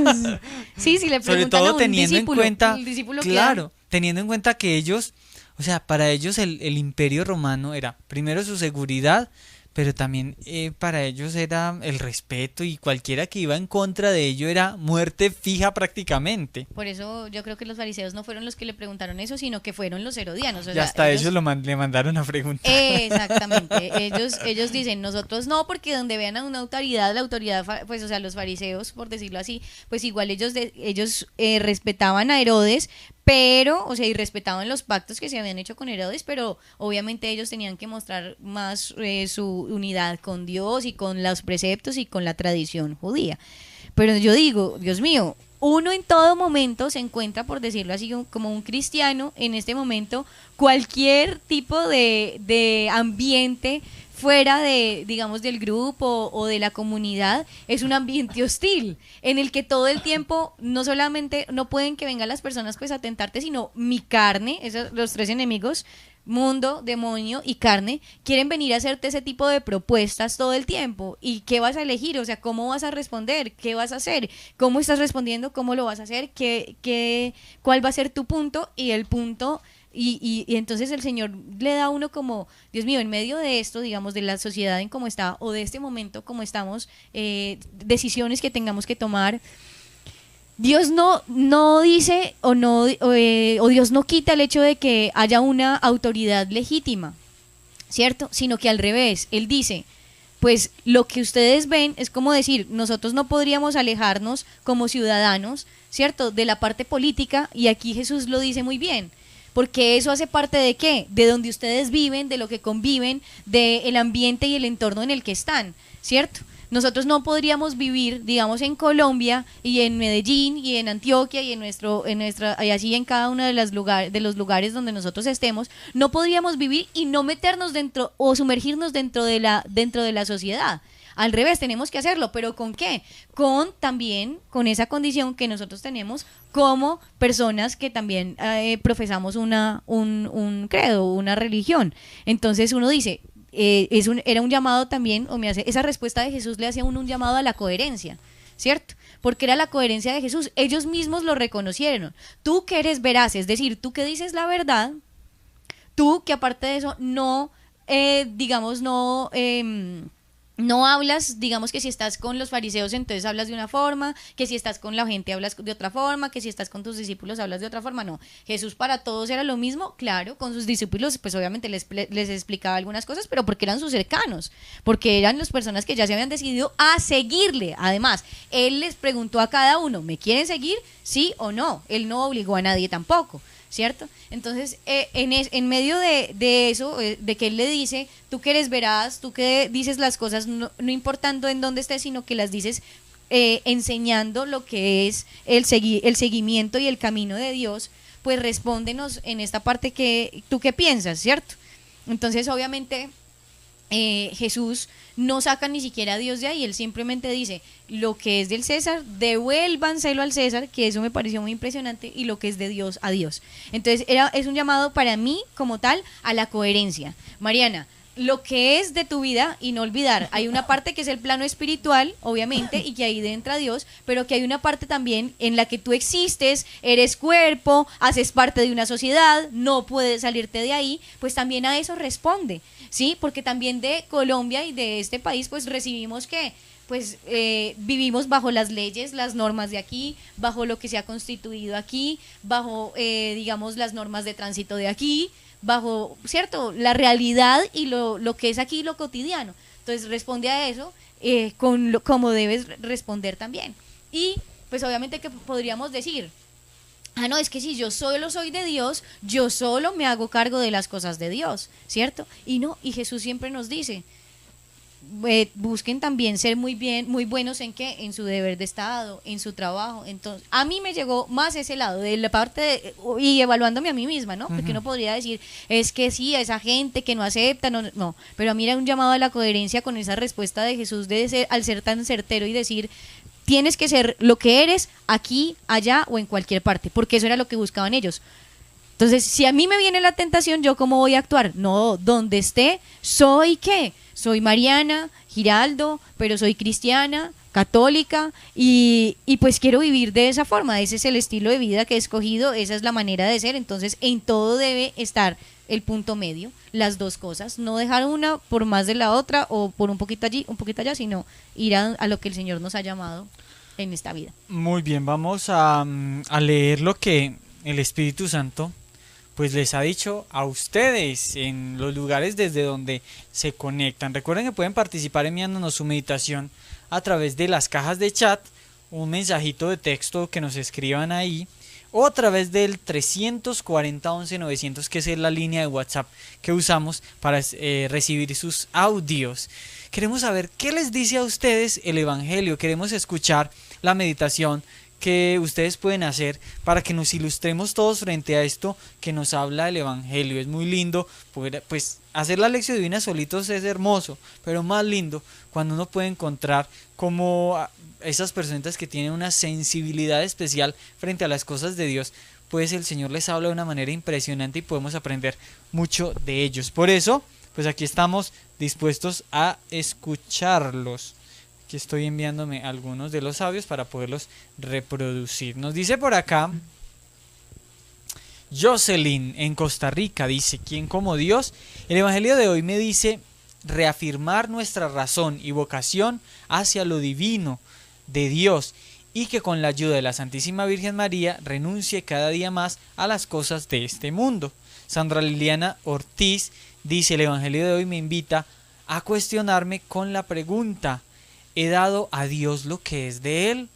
Sí, si le preguntan sobre todo a un teniendo discípulo, en cuenta, el discípulo claro, teniendo en cuenta que ellos, o sea, para ellos el imperio romano era primero su seguridad, pero también para ellos era el respeto, y cualquiera que iba en contra de ello era muerte fija prácticamente. Por eso yo creo que los fariseos no fueron los que le preguntaron eso, sino que fueron los herodianos. O Y sea, hasta ellos le mandaron a preguntar. Exactamente, ellos dicen, nosotros no, porque donde vean a una autoridad, la autoridad, pues, o sea, los fariseos, por decirlo así, pues igual ellos respetaban a Herodes, pero, o sea, y respetaban los pactos que se habían hecho con Herodes, pero obviamente ellos tenían que mostrar más su unidad con Dios y con los preceptos y con la tradición judía. Pero yo digo, Dios mío, uno en todo momento se encuentra, por decirlo así, como un cristiano, en este momento, cualquier tipo de ambiente fuera de, digamos, del grupo o de la comunidad, es un ambiente hostil, en el que todo el tiempo, no solamente, no pueden que vengan las personas pues a tentarte, sino mi carne, esos, los tres enemigos, mundo, demonio y carne, quieren venir a hacerte ese tipo de propuestas todo el tiempo. ¿Y qué vas a elegir? O sea, ¿cómo vas a responder? ¿Qué vas a hacer? ¿Cómo estás respondiendo? ¿Cómo lo vas a hacer? ¿Cuál va a ser tu punto? Y el punto... Y entonces el Señor le da a uno como, Dios mío, en medio de esto, digamos, de la sociedad en cómo está, o de este momento como estamos, decisiones que tengamos que tomar, Dios no dice o Dios no quita el hecho de que haya una autoridad legítima, ¿cierto? Sino que al revés, Él dice, pues lo que ustedes ven es como decir, nosotros no podríamos alejarnos como ciudadanos, ¿cierto? De la parte política, y aquí Jesús lo dice muy bien, porque eso hace parte de ¿qué? De donde ustedes viven, de lo que conviven, del ambiente y el entorno en el que están, ¿cierto? Nosotros no podríamos vivir, digamos, en Colombia y en Medellín y en Antioquia y y así en cada uno de los lugares donde nosotros estemos, no podríamos vivir y no meternos dentro o sumergirnos dentro de la sociedad. Al revés, tenemos que hacerlo, pero ¿con qué? También con esa condición que nosotros tenemos como personas que también profesamos un credo, una religión. Entonces uno dice, era un llamado también, esa respuesta de Jesús le hacía un llamado a la coherencia, ¿cierto? Porque era la coherencia de Jesús. Ellos mismos lo reconocieron. Tú que eres veraz, es decir, tú que dices la verdad, tú que aparte de eso no, digamos, no hablas, digamos que si estás con los fariseos entonces hablas de una forma, que si estás con la gente hablas de otra forma, que si estás con tus discípulos hablas de otra forma. No, Jesús para todos era lo mismo, claro, con sus discípulos pues obviamente les explicaba algunas cosas, pero porque eran sus cercanos, porque eran las personas que ya se habían decidido a seguirle. Además, Él les preguntó a cada uno, ¿me quieren seguir? ¿Sí o no? Él no obligó a nadie tampoco, ¿cierto? Entonces, en medio de eso, de que Él le dice, tú que eres veraz, tú que dices las cosas no importando en dónde estés, sino que las dices enseñando lo que es el seguimiento y el camino de Dios, pues respóndenos en esta parte que tú qué piensas, ¿cierto? Entonces, obviamente, Jesús no saca ni siquiera a Dios de ahí, Él simplemente dice, lo que es del César, devuélvanselo al César, que eso me pareció muy impresionante, y lo que es de Dios, a Dios. Entonces es un llamado para mí como tal a la coherencia. Mariana, lo que es de tu vida y no olvidar, hay una parte que es el plano espiritual, obviamente, y que ahí entra Dios, pero que hay una parte también en la que tú existes, eres cuerpo, haces parte de una sociedad, no puedes salirte de ahí, pues también a eso responde, ¿sí? Porque también de Colombia y de este país pues recibimos que pues vivimos bajo las leyes, las normas de aquí, bajo lo que se ha constituido aquí, bajo digamos las normas de tránsito de aquí, bajo, ¿cierto?, la realidad y lo que es aquí lo cotidiano. Entonces responde a eso como debes responder también. Y pues obviamente que podríamos decir, no, es que si yo solo soy de Dios, yo solo me hago cargo de las cosas de Dios, ¿cierto? Y no, y Jesús siempre nos dice, busquen también ser muy buenos en qué, en su deber de estado, en su trabajo. Entonces, a mí me llegó más ese lado de la parte y evaluándome a mí misma, ¿no? Porque uno podría decir, es que sí, a esa gente que no acepta, no, pero a mí era un llamado a la coherencia con esa respuesta de Jesús al ser tan certero y decir, tienes que ser lo que eres aquí, allá o en cualquier parte, porque eso era lo que buscaban ellos. Entonces, si a mí me viene la tentación, ¿yo cómo voy a actuar? No, donde esté, ¿soy qué? Soy Mariana Giraldo, pero soy cristiana, católica, y pues quiero vivir de esa forma. Ese es el estilo de vida que he escogido, esa es la manera de ser. Entonces, en todo debe estar el punto medio, las dos cosas, no dejar una por más de la otra o por un poquito allí, un poquito allá, sino ir a lo que el Señor nos ha llamado en esta vida. Muy bien, vamos a leer lo que el Espíritu Santo pues les ha dicho a ustedes en los lugares desde donde se conectan. Recuerden que pueden participar enviándonos su meditación a través de las cajas de chat, un mensajito de texto que nos escriban ahí, o a través del 340 11 900, que es la línea de WhatsApp que usamos para recibir sus audios. Queremos saber qué les dice a ustedes el Evangelio, queremos escuchar la meditación que ustedes pueden hacer para que nos ilustremos todos frente a esto que nos habla el Evangelio. Es muy lindo poder, pues, hacer la lección divina solitos es hermoso, pero más lindo cuando uno puede encontrar como esas personas que tienen una sensibilidad especial frente a las cosas de Dios, pues el Señor les habla de una manera impresionante y podemos aprender mucho de ellos. Por eso, pues aquí estamos dispuestos a escucharlos. Aquí estoy enviándome algunos de los audios para poderlos reproducir. Nos dice por acá Jocelyn en Costa Rica, dice: ¿quién como Dios? El Evangelio de hoy me dice reafirmar nuestra razón y vocación hacia lo divino de Dios, y que con la ayuda de la Santísima Virgen María renuncie cada día más a las cosas de este mundo. Sandra Liliana Ortiz dice: el Evangelio de hoy me invita a cuestionarme con la pregunta: ¿he dado a Dios lo que es de Él?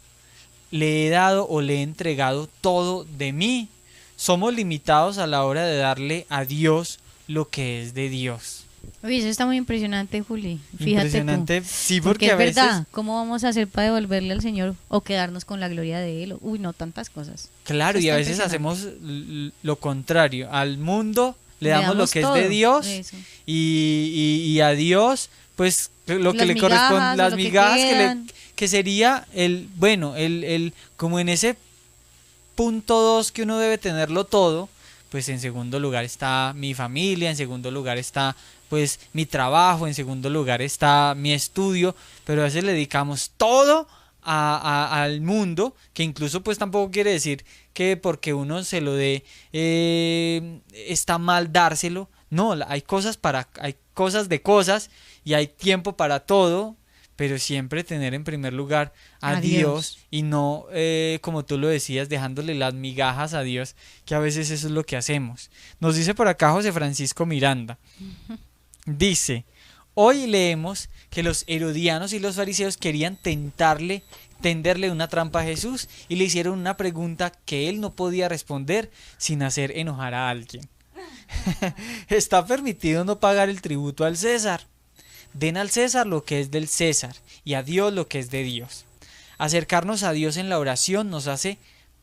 ¿Le he dado o le he entregado todo de mí? Somos limitados a la hora de darle a Dios lo que es de Dios. Uy, eso está muy impresionante, Juli. Fíjate Impresionante, tú. sí, Porque porque es a veces... verdad, ¿cómo vamos a hacer para devolverle al Señor o quedarnos con la gloria de Él? Uy, no, tantas cosas. Claro, Eso y a está veces impresionante. hacemos lo contrario. Al mundo le damos lo que es todo, de Dios eso. y a Dios, pues lo que Las le migajas, corresponde, o las lo que migajas quedan. que sería el como en ese punto 2 que uno debe tenerlo todo, pues en segundo lugar está mi familia, en segundo lugar está pues mi trabajo, en segundo lugar está mi estudio, pero a veces le dedicamos todo al mundo, que incluso pues tampoco quiere decir que porque uno se lo dé está mal dárselo. No, hay cosas de cosas y hay tiempo para todo, pero siempre tener en primer lugar a Dios y no, como tú lo decías, dejándole las migajas a Dios, que a veces eso es lo que hacemos. Nos dice por acá José Francisco Miranda. Dice: hoy leemos que los herodianos y los fariseos querían tenderle una trampa a Jesús y le hicieron una pregunta que él no podía responder sin hacer enojar a alguien. ¿Está permitido no pagar el tributo al César? Den al César lo que es del César y a Dios lo que es de Dios. Acercarnos a Dios en la oración nos hace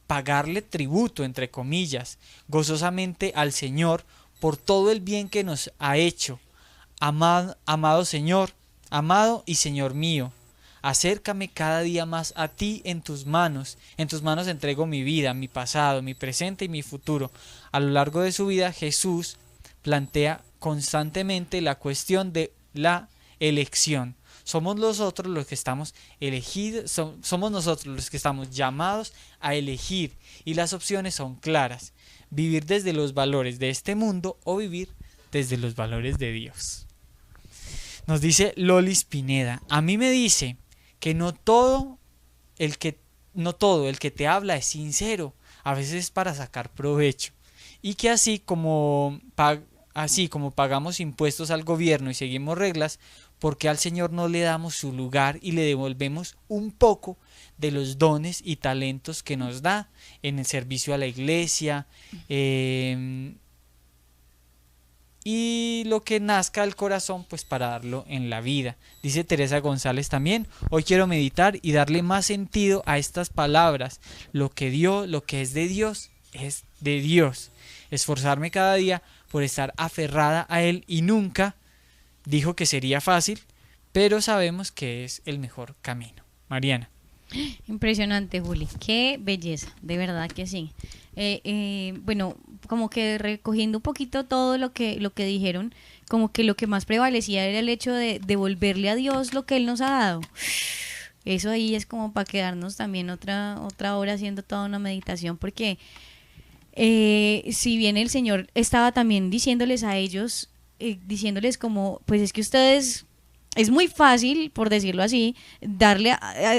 pagarle tributo, entre comillas, gozosamente al Señor por todo el bien que nos ha hecho. Amado Señor, amado y Señor mío, acércame cada día más a ti. En tus manos entrego mi vida, mi pasado, mi presente y mi futuro. A lo largo de su vida, Jesús plantea constantemente la cuestión de la elección. Somos nosotros los que estamos elegidos, somos nosotros los que estamos llamados a elegir, y las opciones son claras: vivir desde los valores de este mundo o vivir desde los valores de Dios. Nos dice Lolis Pineda: a mí me dice que no todo el que te habla es sincero, a veces es para sacar provecho, y que así como pagamos impuestos al gobierno y seguimos reglas, porque al Señor no le damos su lugar y le devolvemos un poco de los dones y talentos que nos da en el servicio a la iglesia, y lo que nazca del corazón, pues para darlo en la vida. Dice Teresa González también: hoy quiero meditar y darle más sentido a estas palabras. Lo que es de Dios, es de Dios. Esforzarme cada día por estar aferrada a Él, y nunca dijo que sería fácil, pero sabemos que es el mejor camino. Mariana. Impresionante, Juli, qué belleza, de verdad que sí. Bueno, como que recogiendo un poquito todo lo que dijeron, como que lo que más prevalecía era el hecho de devolverle a Dios lo que Él nos ha dado. Eso ahí es como para quedarnos también otra hora haciendo toda una meditación, porque si bien el Señor estaba también diciéndoles a ellos, diciéndoles como, pues es que ustedes, es muy fácil, por decirlo así,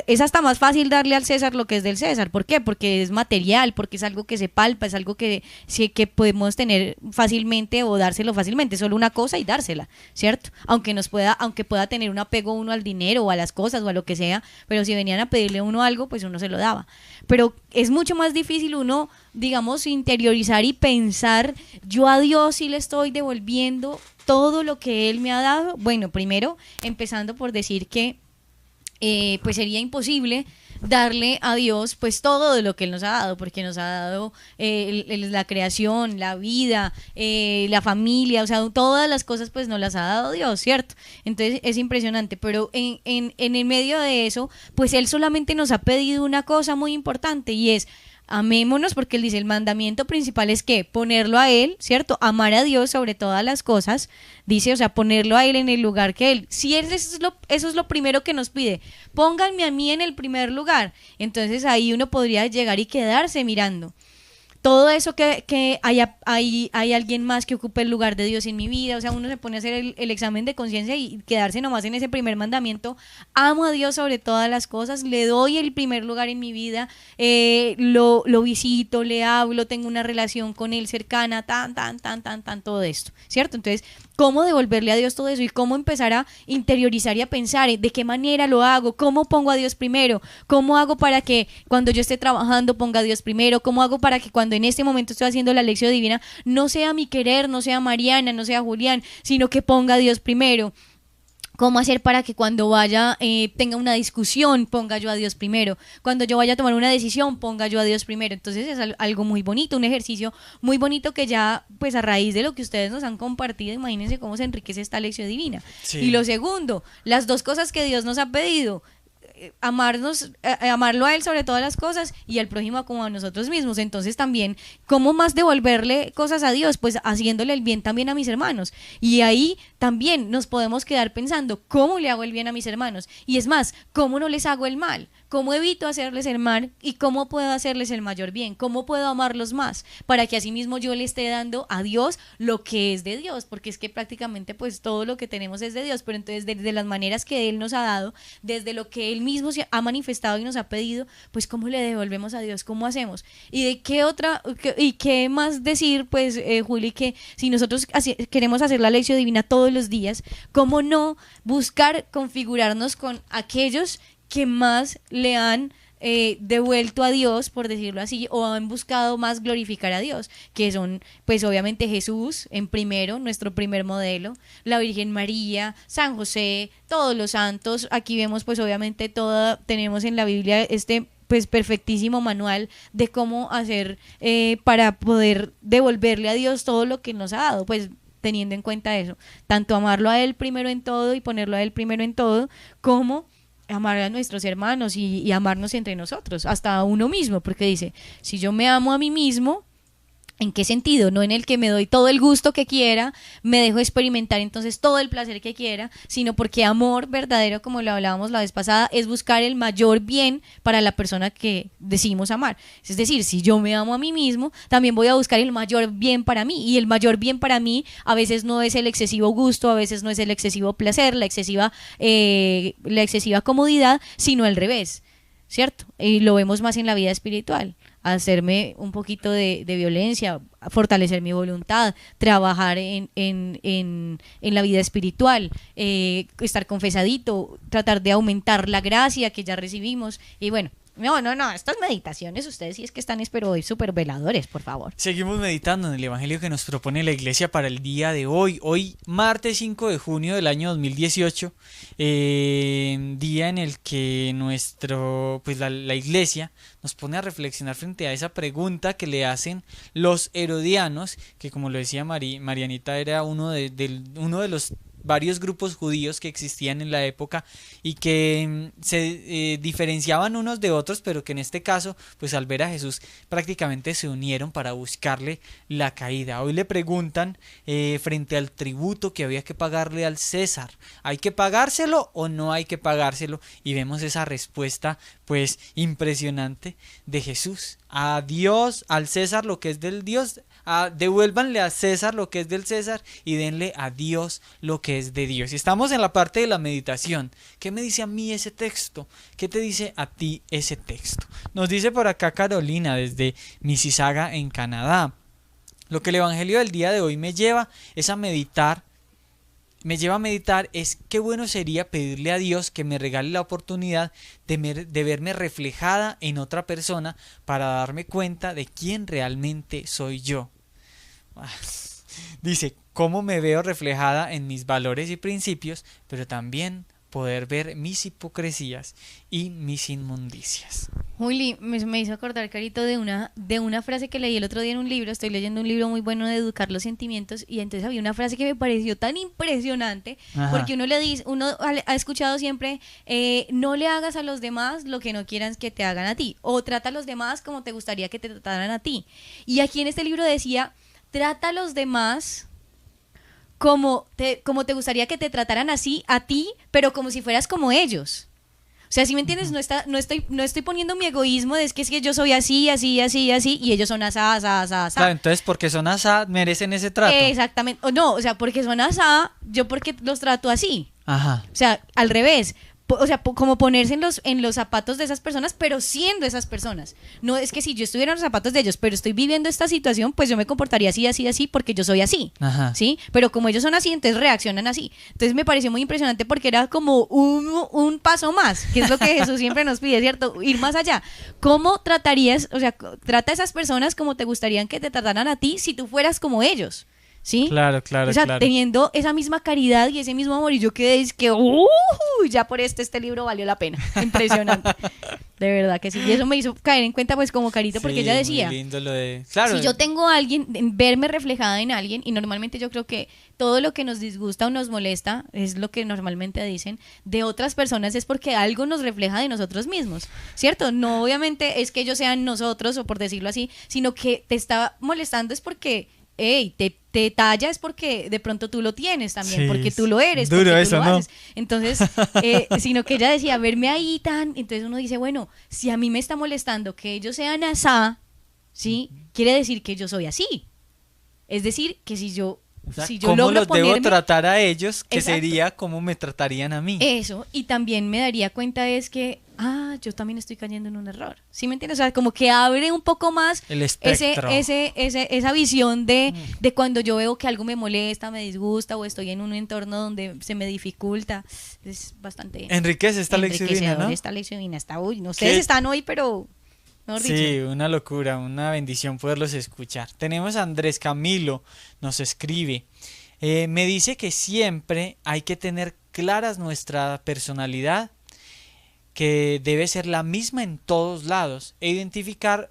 es hasta más fácil darle al César lo que es del César. ¿Por qué? Porque es material, porque es algo que se palpa, es algo que, sí, que podemos tener fácilmente o dárselo fácilmente, solo una cosa y dársela, ¿cierto? Aunque pueda tener un apego uno al dinero o a las cosas o a lo que sea, pero si venían a pedirle uno algo, pues uno se lo daba. Pero es mucho más difícil uno, digamos, interiorizar y pensar, yo a Dios sí le estoy devolviendo todo lo que Él me ha dado. Bueno, primero, empezando por decir que pues sería imposible darle a Dios pues todo de lo que Él nos ha dado, porque nos ha dado la creación, la vida, la familia, o sea, todas las cosas pues nos las ha dado Dios, ¿cierto? Entonces es impresionante, pero en el medio de eso, pues Él solamente nos ha pedido una cosa muy importante, y es: amémonos, porque Él dice, el mandamiento principal es que ponerlo a Él, ¿cierto? Amar a Dios sobre todas las cosas, dice, o sea, ponerlo a Él en el lugar que Él. Si eso es lo primero que nos pide, pónganme a mí en el primer lugar. Entonces ahí uno podría llegar y quedarse mirando todo eso, que hay alguien más que ocupe el lugar de Dios en mi vida. O sea, uno se pone a hacer el examen de conciencia y quedarse nomás en ese primer mandamiento: amo a Dios sobre todas las cosas, le doy el primer lugar en mi vida, lo visito, le hablo, tengo una relación con Él cercana, todo esto, ¿cierto? Entonces, ¿cómo devolverle a Dios todo eso? Y cómo empezar a interiorizar y a pensar de qué manera lo hago, cómo pongo a Dios primero, cómo hago para que cuando yo esté trabajando ponga a Dios primero, cómo hago para que cuando en este momento estoy haciendo la lección divina no sea mi querer, no sea Mariana, no sea Julián, sino que ponga a Dios primero. ¿Cómo hacer para que cuando vaya, tenga una discusión, ponga yo a Dios primero? Cuando yo vaya a tomar una decisión, ponga yo a Dios primero. Entonces es algo muy bonito, un ejercicio muy bonito que ya, pues a raíz de lo que ustedes nos han compartido, imagínense cómo se enriquece esta lección divina. Sí. Y lo segundo, las dos cosas que Dios nos ha pedido: amarlo a Él sobre todas las cosas y al prójimo como a nosotros mismos. Entonces también, ¿cómo más devolverle cosas a Dios? Pues haciéndole el bien también a mis hermanos. Y ahí también nos podemos quedar pensando, ¿cómo le hago el bien a mis hermanos? Y es más, ¿cómo no les hago el mal? ¿Cómo evito hacerles el mal y cómo puedo hacerles el mayor bien? ¿Cómo puedo amarlos más? Para que así mismo yo le esté dando a Dios lo que es de Dios, porque es que prácticamente pues todo lo que tenemos es de Dios, pero entonces desde las maneras que Él nos ha dado, desde lo que Él mismo se ha manifestado y nos ha pedido, pues ¿cómo le devolvemos a Dios? ¿Cómo hacemos? ¿Y de qué más decir? Pues Juli, que si nosotros queremos hacer la lección divina todos los días, ¿cómo no buscar configurarnos con aquellos que más le han devuelto a Dios, por decirlo así, o han buscado más glorificar a Dios, que son pues obviamente Jesús en primero, nuestro primer modelo, la Virgen María, San José, todos los santos? Aquí vemos pues obviamente tenemos en la Biblia pues perfectísimo manual de cómo hacer para poder devolverle a Dios todo lo que nos ha dado, pues teniendo en cuenta eso, tanto amarlo a Él primero en todo y ponerlo a Él primero en todo, como amar a nuestros hermanos y amarnos entre nosotros, hasta a uno mismo, porque dice, si yo me amo a mí mismo, ¿en qué sentido? No en el que me doy todo el gusto que quiera, me dejo experimentar entonces todo el placer que quiera, sino porque amor verdadero, como lo hablábamos la vez pasada, es buscar el mayor bien para la persona que decimos amar. Es decir, si yo me amo a mí mismo, también voy a buscar el mayor bien para mí, y el mayor bien para mí a veces no es el excesivo gusto, a veces no es el excesivo placer, la excesiva comodidad, sino al revés, ¿cierto? Y lo vemos más en la vida espiritual: hacerme un poquito de violencia, fortalecer mi voluntad, trabajar en la vida espiritual, estar confesadito, tratar de aumentar la gracia que ya recibimos. Y bueno, no, estas meditaciones ustedes sí es que están, pero hoy súper veladores, por favor. Seguimos meditando en el Evangelio que nos propone la Iglesia para el día de hoy martes 5 de junio del año 2018, día en el que la Iglesia nos pone a reflexionar frente a esa pregunta que le hacen los herodianos, que como lo decía Marianita, era uno de los varios grupos judíos que existían en la época y que se diferenciaban unos de otros, pero que en este caso, pues al ver a Jesús prácticamente se unieron para buscarle la caída. Hoy le preguntan frente al tributo que había que pagarle al César, ¿hay que pagárselo o no hay que pagárselo? Y vemos esa respuesta pues impresionante de Jesús: a Dios, al César lo que es del Dios, devuélvanle a César lo que es del César y denle a Dios lo que es de Dios. Y estamos en la parte de la meditación. ¿Qué me dice a mí ese texto? ¿Qué te dice a ti ese texto? Nos dice por acá Carolina desde Mississauga en Canadá: lo que el evangelio del día de hoy me lleva a meditar es qué bueno sería pedirle a Dios que me regale la oportunidad de verme reflejada en otra persona para darme cuenta de quién realmente soy yo. Dice, cómo me veo reflejada en mis valores y principios, pero también poder ver mis hipocresías y mis inmundicias. Juli, me hizo acordar, Carito, de una frase que leí el otro día en un libro. Estoy leyendo un libro muy bueno de educar los sentimientos, y entonces había una frase que me pareció tan impresionante. Ajá. Porque uno ha escuchado siempre, no le hagas a los demás lo que no quieran que te hagan a ti, o trata a los demás como te gustaría que te trataran a ti. Y aquí en este libro decía, trata a los demás como te gustaría que te trataran así a ti, pero como si fueras como ellos. O sea, ¿sí me entiendes? No estoy poniendo mi egoísmo de es que yo soy así, así, así, así, y ellos son asá, asá, asá, asá. Claro, entonces porque son asá merecen ese trato. Exactamente. O no, o sea, porque son asá, yo porque los trato así. Ajá. O sea, al revés. O sea, como ponerse en los zapatos de esas personas, pero siendo esas personas. No es que si yo estuviera en los zapatos de ellos, pero estoy viviendo esta situación, pues yo me comportaría así, así, así, porque yo soy así. Ajá. ¿Sí? Pero como ellos son así, entonces reaccionan así. Entonces me pareció muy impresionante porque era como un paso más, que es lo que Jesús siempre nos pide, ¿cierto? Ir más allá. ¿Cómo tratarías, o sea, trata a esas personas como te gustarían que te trataran a ti si tú fueras como ellos? ¿Sí? Claro. O sea, teniendo esa misma caridad y ese mismo amor, y yo quedé, es que ya por este libro valió la pena. Impresionante. De verdad que sí. Y eso me hizo caer en cuenta, pues, como Carito, porque ella decía, muy lindo lo de... Claro. Si yo tengo a alguien, verme reflejada en alguien, y normalmente yo creo que todo lo que nos disgusta o nos molesta, es lo que normalmente dicen, de otras personas es porque algo nos refleja de nosotros mismos, ¿cierto? No obviamente es que ellos sean nosotros, o por decirlo así, sino que te está molestando es porque... te talla es porque de pronto tú lo tienes también, sí, porque tú lo eres, duro porque eso, tú lo ¿no? haces. Entonces, sino que ella decía, verme ahí tan, entonces uno dice, bueno, si a mí me está molestando que ellos sean asá, ¿sí? Quiere decir que yo soy así. Es decir, que si yo ¿cómo logro los ponerme, debo tratar a ellos? Que exacto, sería cómo me tratarían a mí. Eso, y también me daría cuenta es que, yo también estoy cayendo en un error. ¿Sí me entiendes? O sea, como que abre un poco más el espectro. esa visión de cuando yo veo que algo me molesta, me disgusta, o estoy en un entorno donde se me dificulta. Es bastante enriquece esta lección, ¿no? Esta lección está hoy. No, ustedes están hoy, pero... Sí, una locura, una bendición poderlos escuchar. Tenemos a Andrés Camilo, nos escribe. Me dice que siempre hay que tener claras nuestra personalidad, que debe ser la misma en todos lados, e identificar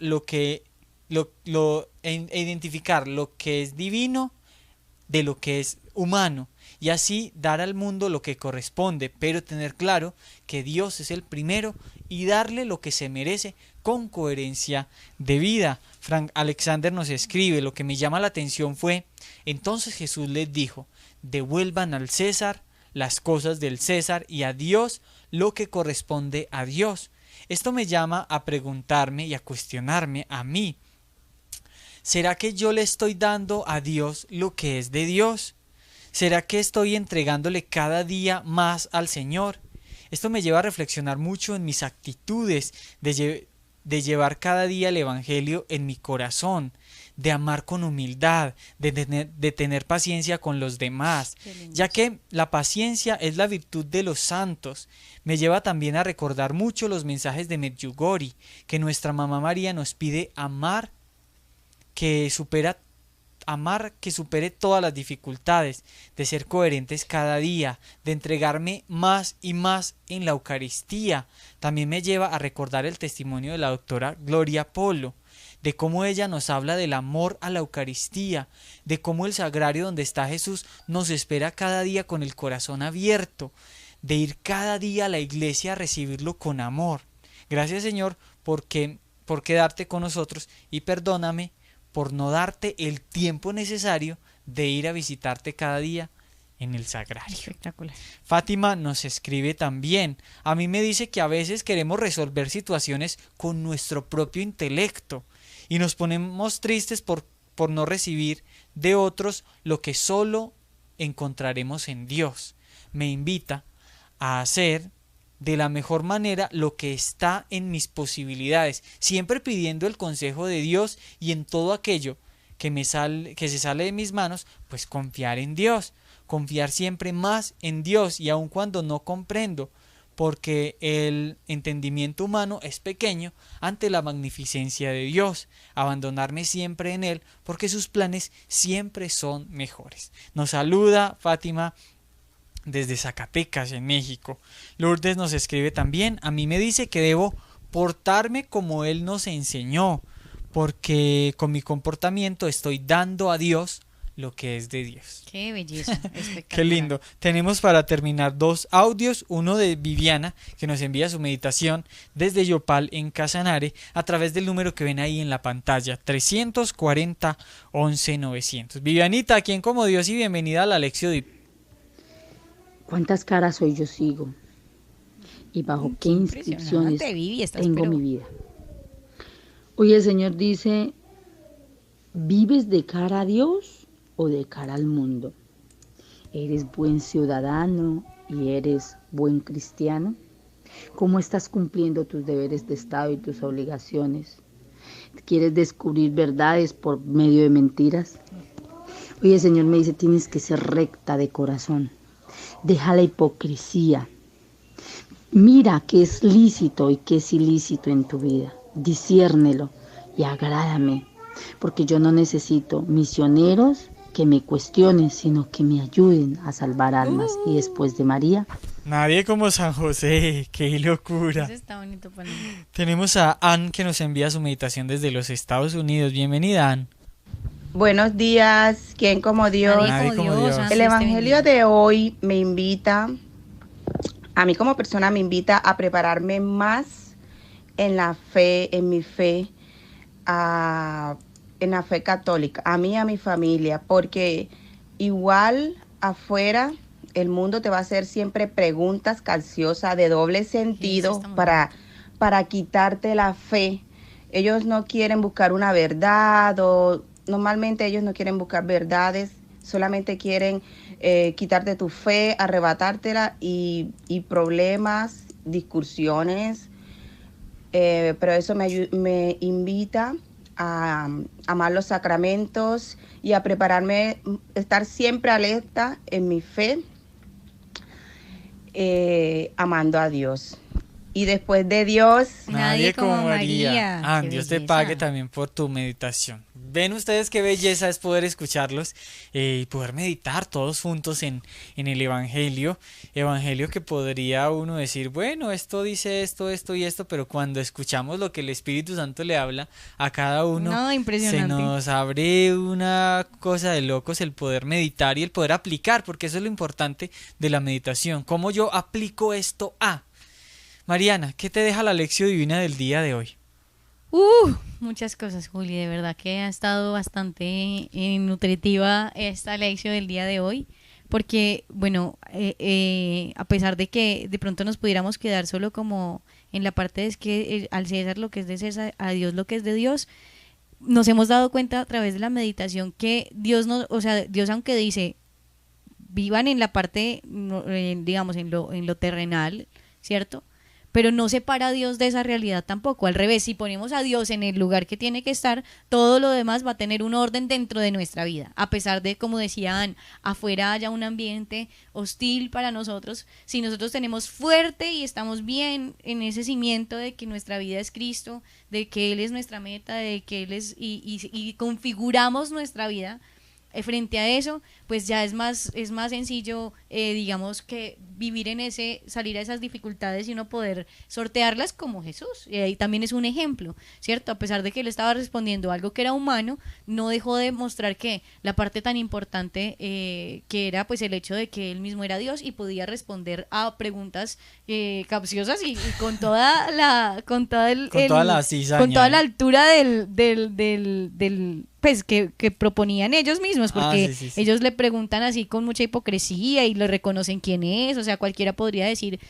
identificar lo que es divino de lo que es humano, y así dar al mundo lo que corresponde, pero tener claro que Dios es el primero y darle lo que se merece con coherencia de vida. Frank Alexander nos escribe, lo que me llama la atención fue, entonces Jesús les dijo, devuelvan al César las cosas del César y a Dios lo que corresponde a Dios. Esto me llama a preguntarme y a cuestionarme a mí, ¿será que yo le estoy dando a Dios lo que es de Dios? ¿Será que estoy entregándole cada día más al Señor? Esto me lleva a reflexionar mucho en mis actitudes, de llevar cada día el Evangelio en mi corazón, de amar con humildad, de tener paciencia con los demás, ya que la paciencia es la virtud de los santos. Me lleva también a recordar mucho los mensajes de Medjugorje, que nuestra Mamá María nos pide amar que supere todas las dificultades, de ser coherentes cada día, de entregarme más y más en la Eucaristía. También me lleva a recordar el testimonio de la doctora Gloria Polo. de cómo ella nos habla del amor a la Eucaristía, de cómo el sagrario donde está Jesús nos espera cada día con el corazón abierto, de ir cada día a la iglesia a recibirlo con amor. Gracias, Señor, por quedarte con nosotros, y perdóname por no darte el tiempo necesario de ir a visitarte cada día en el sagrario. Espectacular. Fátima nos escribe también. A mí me dice que a veces queremos resolver situaciones con nuestro propio intelecto y nos ponemos tristes por no recibir de otros lo que solo encontraremos en Dios. Me invita a hacer de la mejor manera lo que está en mis posibilidades, siempre pidiendo el consejo de Dios, y en todo aquello que se sale de mis manos, pues confiar en Dios, confiar siempre más en Dios, y aun cuando no comprendo, porque el entendimiento humano es pequeño ante la magnificencia de Dios, abandonarme siempre en Él, porque sus planes siempre son mejores. Nos saluda Fátima desde Zacatecas, en México. Lourdes nos escribe también. A mí me dice que debo portarme como Él nos enseñó, porque con mi comportamiento estoy dando a Dios lo que es de Dios. Qué belleza, espectacular. Qué lindo. Tenemos para terminar 2 audios, uno de Viviana, que nos envía su meditación desde Yopal, en Casanare, a través del número que ven ahí en la pantalla, 340 11 900. Vivianita, aquí en Como Dios, y bienvenida a la lección de... ¿Cuántas caras hoy yo sigo? ¿Y bajo qué inscripciones Vivi, tengo mi vida? Hoy el Señor dice, ¿vives de cara a Dios o de cara al mundo? ¿Eres buen ciudadano y eres buen cristiano? ¿Cómo estás cumpliendo tus deberes de Estado y tus obligaciones? ¿Quieres descubrir verdades por medio de mentiras? Hoy el Señor me dice, tienes que ser recta de corazón. Deja la hipocresía. Mira qué es lícito y qué es ilícito en tu vida. Disciérnelo y agrádame, porque yo no necesito misioneros que me cuestionen, sino que me ayuden a salvar almas. Y después de María, nadie como San José. ¡Qué locura! Eso está bonito para mí. Tenemos a Ann, que nos envía su meditación desde los Estados Unidos. Bienvenida, Ann. Buenos días, ¿quién como Dios? Nadie como Dios. El Evangelio de hoy me invita, a mí como persona me invita a prepararme más en la fe, en mi fe, en la fe católica, a mí y a mi familia, porque igual afuera el mundo te va a hacer siempre preguntas capciosas de doble sentido para quitarte la fe. Ellos no quieren buscar una verdad, o normalmente ellos no quieren buscar verdades, solamente quieren quitarte tu fe, arrebatártela y problemas, discusiones. Pero eso me invita a amar los sacramentos y a prepararme, estar siempre alerta en mi fe, amando a Dios. Y después de Dios, nadie como María. Ah, Qué Dios te belleza. pague también por tu meditación. Ven ustedes qué belleza es poder escucharlos y poder meditar todos juntos en el Evangelio. Evangelio que podría uno decir, bueno, esto dice esto, esto y esto, pero cuando escuchamos lo que el Espíritu Santo le habla a cada uno, No, impresionante. se nos abre una cosa de locos el poder meditar y el poder aplicar, porque eso es lo importante de la meditación. ¿Cómo yo aplico esto a? Mariana, ¿qué te deja la lección divina del día de hoy? Muchas cosas, Juli, de verdad que ha estado bastante nutritiva esta lección del día de hoy, porque, bueno, a pesar de que de pronto nos pudiéramos quedar solo como en la parte de que al César lo que es de César, a Dios lo que es de Dios, nos hemos dado cuenta a través de la meditación que Dios Dios aunque dice, vivan en la parte, digamos, en lo terrenal, ¿cierto? Pero no separa a Dios de esa realidad tampoco. Al revés, si ponemos a Dios en el lugar que tiene que estar, todo lo demás va a tener un orden dentro de nuestra vida. A pesar de, como decían, afuera haya un ambiente hostil para nosotros, si nosotros tenemos fuerte y estamos bien en ese cimiento de que nuestra vida es Cristo, de que Él es nuestra meta, de que Él es, y configuramos nuestra vida frente a eso, pues ya es más sencillo, digamos, que vivir en salir a esas dificultades y uno poder sortearlas como Jesús. Y ahí también es un ejemplo, ¿cierto? A pesar de que él estaba respondiendo algo que era humano, no dejó de mostrar que la parte tan importante que era pues el hecho de que él mismo era Dios y podía responder a preguntas capciosas y con toda la cizaña, con toda la altura del pues que proponían ellos mismos, porque sí. ellos le preguntan así con mucha hipocresía y le reconocen quién es, o sea, cualquiera podría decir,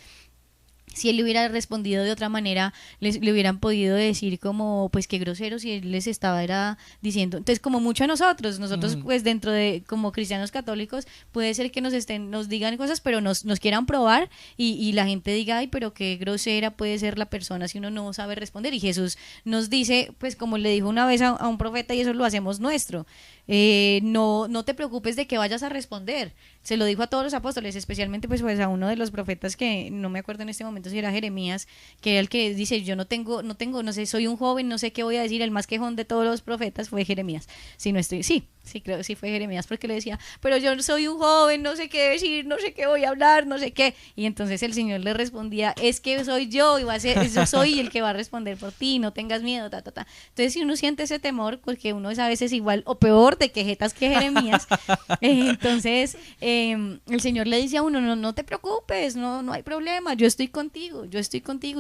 si él le hubiera respondido de otra manera, le hubieran podido decir como, pues qué grosero, si él les estaba diciendo. Entonces, como mucho a nosotros pues dentro de, como cristianos católicos, puede ser que nos digan cosas, pero nos quieran probar y la gente diga, ay, pero qué grosera puede ser la persona si uno no sabe responder. Y Jesús nos dice, pues como le dijo una vez a un profeta, y eso lo hacemos nuestro, no te preocupes de que vayas a responder. Se lo dijo a todos los apóstoles, especialmente pues a uno de los profetas que no me acuerdo en este momento si era Jeremías, que era el que dice, yo no sé, soy un joven, no sé qué voy a decir. El más quejón de todos los profetas fue Jeremías. Sí, creo que sí fue Jeremías, porque le decía, pero yo soy un joven, no sé qué decir, no sé qué voy a hablar, no sé qué. Y entonces el Señor le respondía, es que soy yo, yo soy el que va a responder por ti, no tengas miedo, . Entonces, si uno siente ese temor, porque uno es a veces igual o peor de quejetas que Jeremías, entonces el Señor le dice a uno, no te preocupes, no hay problema, yo estoy contigo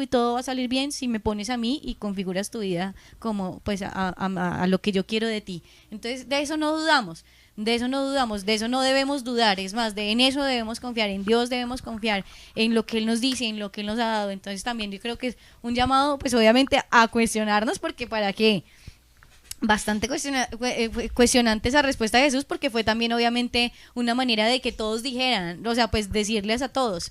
y todo va a salir bien si me pones a mí y configuras tu vida como pues a lo que yo quiero de ti. Entonces, de eso no dudamos, de eso no debemos dudar, es más, en eso debemos confiar, en Dios debemos confiar, en lo que Él nos dice, en lo que Él nos ha dado. Entonces también yo creo que es un llamado, pues obviamente a cuestionarnos, porque para qué, bastante cuestionante esa respuesta de Jesús, porque fue también obviamente una manera de que todos dijeran, o sea, pues decirles a todos,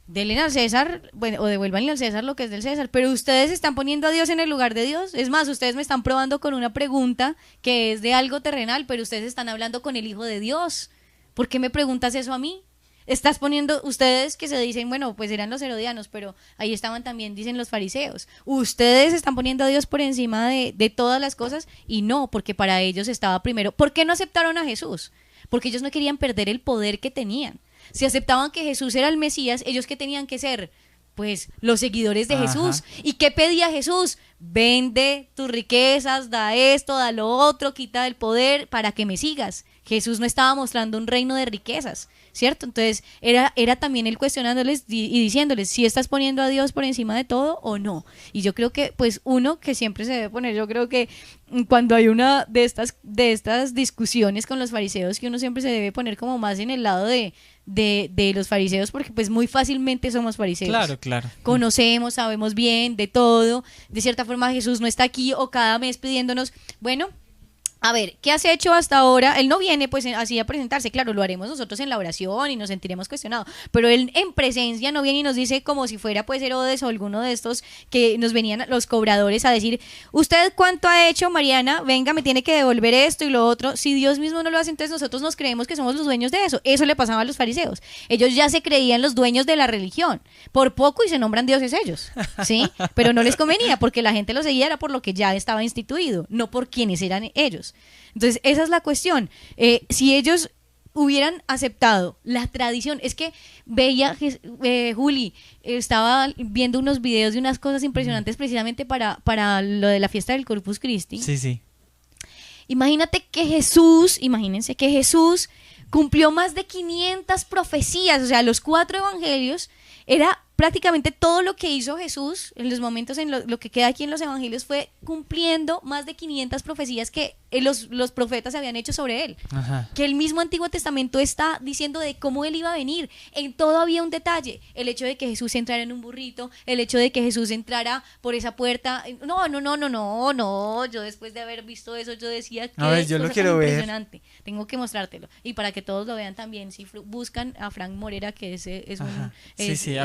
denle al César, bueno, o devuélvanle al César lo que es del César, pero ustedes están poniendo a Dios en el lugar de Dios. Es más, ustedes me están probando con una pregunta que es de algo terrenal, pero ustedes están hablando con el Hijo de Dios. ¿Por qué me preguntas eso a mí? Estás poniendo, ustedes que se dicen, bueno, pues eran los herodianos, pero ahí estaban también, dicen los fariseos. Ustedes están poniendo a Dios por encima de todas las cosas, y no, porque para ellos estaba primero. ¿Por qué no aceptaron a Jesús? Porque ellos no querían perder el poder que tenían. Si aceptaban que Jesús era el Mesías, ¿ellos qué tenían que ser? Pues los seguidores de Jesús. ¿Y qué pedía Jesús? Vende tus riquezas, da esto, da lo otro, quita el poder para que me sigas. Jesús no estaba mostrando un reino de riquezas, ¿cierto? Entonces era también él cuestionándoles y diciéndoles si estás poniendo a Dios por encima de todo o no. Y yo creo que pues uno que siempre se debe poner, yo creo que cuando hay una de estas discusiones con los fariseos, que uno siempre se debe poner como más en el lado de los fariseos, porque pues muy fácilmente somos fariseos. Claro. Conocemos, sabemos bien de todo. De cierta forma Jesús no está aquí o cada mes pidiéndonos, bueno, a ver, ¿qué has hecho hasta ahora? Él no viene pues así a presentarse, claro, lo haremos nosotros en la oración y nos sentiremos cuestionados, pero él en presencia no viene y nos dice como si fuera pues Herodes o alguno de estos que nos venían los cobradores a decir, ¿usted cuánto ha hecho, Mariana? Venga, me tiene que devolver esto y lo otro. Si Dios mismo no lo hace, entonces nosotros nos creemos que somos los dueños de eso. Eso le pasaba a los fariseos. Ellos ya se creían los dueños de la religión, por poco y se nombran dioses ellos, ¿sí? Pero no les convenía, porque la gente los seguía era por lo que ya estaba instituido, no por quienes eran ellos. Entonces esa es la cuestión. Si ellos hubieran aceptado la tradición, es que veía Juli, estaba viendo unos videos de unas cosas impresionantes precisamente para lo de la fiesta del Corpus Christi. Sí. Imagínense que Jesús cumplió más de 500 profecías, o sea, los 4 evangelios era prácticamente todo lo que hizo Jesús en los momentos, en lo que queda aquí en los evangelios, fue cumpliendo más de 500 profecías que los profetas habían hecho sobre él. Que el mismo Antiguo Testamento está diciendo de cómo él iba a venir. En todo había un detalle: el hecho de que Jesús entrara en un burrito, el hecho de que Jesús entrara por esa puerta. No, yo después de haber visto eso, yo decía que a ver, yo lo quiero ver. Impresionante. Tengo que mostrártelo, y para que todos lo vean también, si buscan a Frank Morera, que ese es un... Sí,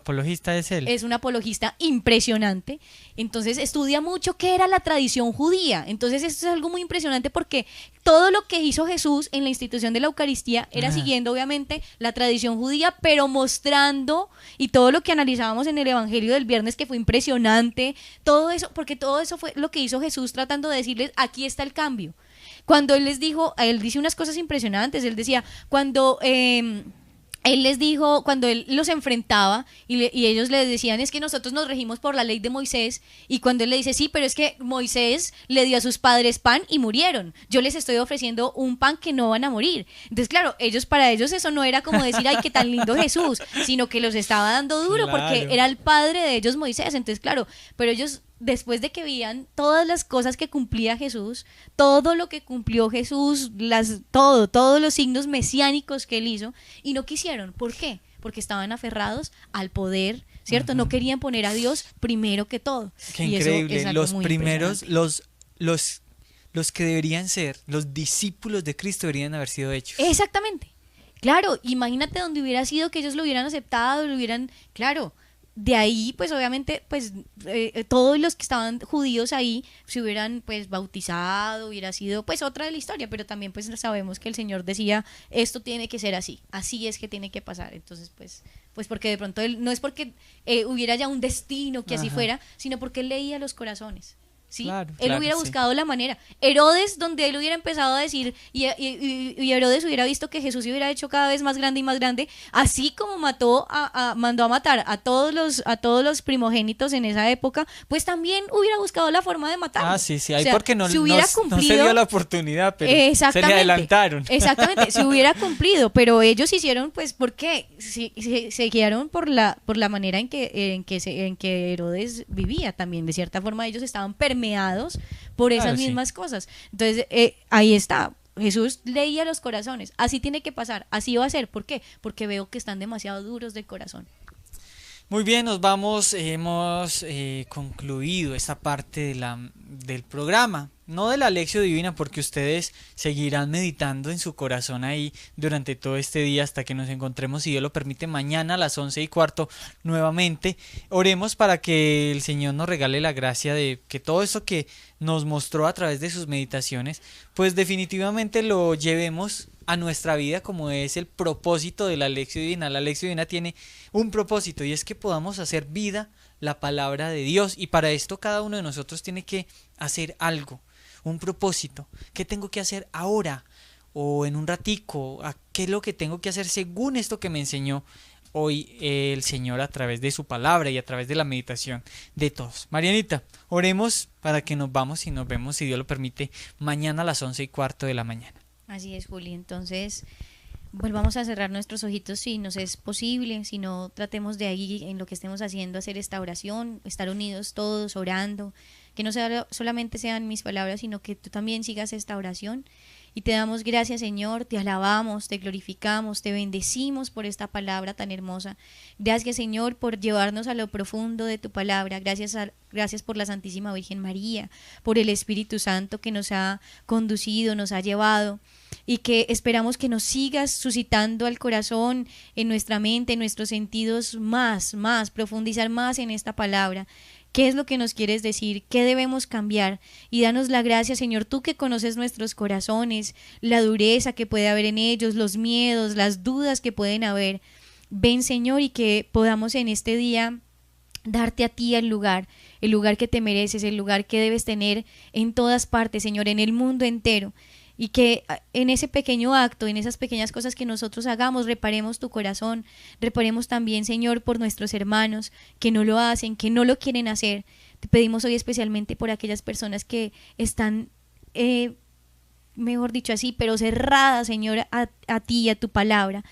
apologista es él. Es un apologista impresionante. Entonces estudia mucho qué era la tradición judía. Entonces esto es algo muy impresionante porque todo lo que hizo Jesús en la institución de la Eucaristía era siguiendo obviamente la tradición judía, pero mostrando, y todo lo que analizábamos en el Evangelio del viernes que fue impresionante, todo eso, porque todo eso fue lo que hizo Jesús tratando de decirles, aquí está el cambio. Cuando él les dijo, él dice unas cosas impresionantes, él decía, cuando él les dijo, cuando él los enfrentaba y ellos les decían, es que nosotros nos regimos por la ley de Moisés, y cuando él le dice, sí, pero es que Moisés le dio a sus padres pan y murieron, yo les estoy ofreciendo un pan que no van a morir. Entonces claro, para ellos eso no era como decir, ay, qué tan lindo Jesús, sino que los estaba dando duro, Claro. porque era el padre de ellos Moisés. Entonces claro, pero ellos, después de que veían todas las cosas que cumplía Jesús, todo lo que cumplió Jesús, todos los signos mesiánicos que él hizo, y no quisieron. ¿Por qué? Porque estaban aferrados al poder, ¿cierto? No querían poner a Dios primero que todo. Qué Y eso increíble. es algo Los muy primeros, impresionante. los que deberían ser, los discípulos de Cristo deberían haber sido hechos. Exactamente. Claro, imagínate donde hubiera sido que ellos lo hubieran aceptado, claro. De ahí, pues obviamente, pues todos los que estaban judíos ahí se hubieran pues bautizado, hubiera sido pues otra de la historia, pero también pues sabemos que el Señor decía, esto tiene que ser así es que tiene que pasar. Entonces pues porque de pronto él, no es porque hubiera ya un destino que así fuera, sino porque él leía los corazones. ¿Sí? Claro, Él hubiera sí. buscado la manera. Herodes, donde él hubiera empezado a decir, y Herodes hubiera visto que Jesús se hubiera hecho cada vez más grande, así como mandó a matar a todos los primogénitos en esa época, pues también hubiera buscado la forma de matarlo. Sí, ahí O sea, porque no se hubiera no se dio la oportunidad, pero se le adelantaron. Exactamente, se hubiera cumplido, pero ellos hicieron, pues, ¿por qué? Se guiaron por la manera en que Herodes vivía también. De cierta forma ellos estaban permeados por esas mismas cosas. Entonces, ahí está. Jesús leía los corazones. Así tiene que pasar, así va a ser. ¿Por qué? Porque veo que están demasiado duros del corazón. Muy bien, nos vamos, hemos concluido esta parte del programa, no de la lección divina, porque ustedes seguirán meditando en su corazón ahí durante todo este día hasta que nos encontremos, si Dios lo permite, mañana a las 11:15 nuevamente. Oremos para que el Señor nos regale la gracia de que todo esto que nos mostró a través de sus meditaciones, pues definitivamente lo llevemos a nuestra vida, como es el propósito de la lección divina. La lección divina tiene un propósito, y es que podamos hacer vida la palabra de Dios, y para esto cada uno de nosotros tiene que hacer algo, un propósito. ¿Qué tengo que hacer ahora o en un ratico? ¿Qué es lo que tengo que hacer según esto que me enseñó hoy el Señor a través de su palabra y a través de la meditación de todos? Marianita, oremos para que nos vamos y nos vemos, si Dios lo permite, mañana a las 11:15 de la mañana. Así es, Juli. Entonces, volvamos a cerrar nuestros ojitos si nos es posible, si no, tratemos de ahí en lo que estemos haciendo hacer esta oración, estar unidos todos orando, que no solamente sean mis palabras, sino que tú también sigas esta oración. Y te damos gracias, Señor, te alabamos, te glorificamos, te bendecimos por esta palabra tan hermosa. Gracias, Señor, por llevarnos a lo profundo de tu palabra. Gracias por la Santísima Virgen María, por el Espíritu Santo que nos ha conducido, nos ha llevado, y que esperamos que nos sigas suscitando al corazón, en nuestra mente, en nuestros sentidos, más, profundizar más en esta palabra. ¿Qué es lo que nos quieres decir? ¿Qué debemos cambiar? Y danos la gracia, Señor, tú que conoces nuestros corazones, la dureza que puede haber en ellos, los miedos, las dudas que pueden haber. Ven, Señor, y que podamos en este día darte a ti el lugar que te mereces, el lugar que debes tener en todas partes, Señor, en el mundo entero. Y que en ese pequeño acto, en esas pequeñas cosas que nosotros hagamos, reparemos tu corazón, reparemos también, Señor, por nuestros hermanos que no lo hacen, que no lo quieren hacer. Te pedimos hoy especialmente por aquellas personas que están, mejor dicho así, pero cerradas, Señor, a ti, a tu palabra.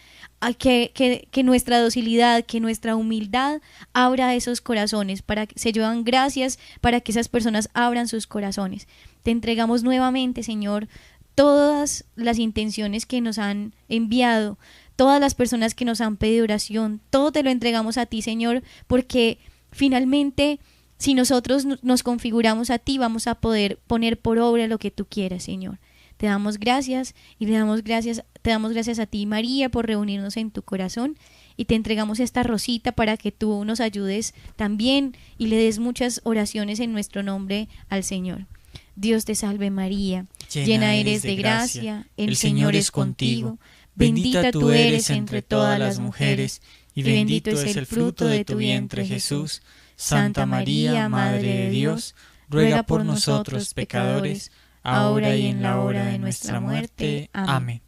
Que nuestra docilidad, que nuestra humildad abra esos corazones, para que se llevan gracias, para que esas personas abran sus corazones. Te entregamos nuevamente, Señor, todas las intenciones que nos han enviado, todas las personas que nos han pedido oración, todo te lo entregamos a ti, Señor, porque finalmente, si nosotros nos configuramos a ti, vamos a poder poner por obra lo que tú quieras, Señor. Te damos gracias y te damos gracias a ti, María, por reunirnos en tu corazón, y te entregamos esta rosita para que tú nos ayudes también y le des muchas oraciones en nuestro nombre al Señor. Dios te salve María, llena eres de gracia, el Señor es contigo, bendita tú eres entre todas las mujeres, y bendito es el fruto de tu vientre Jesús. Santa María, Madre de Dios, ruega por nosotros pecadores, ahora y en la hora de nuestra muerte. Amén.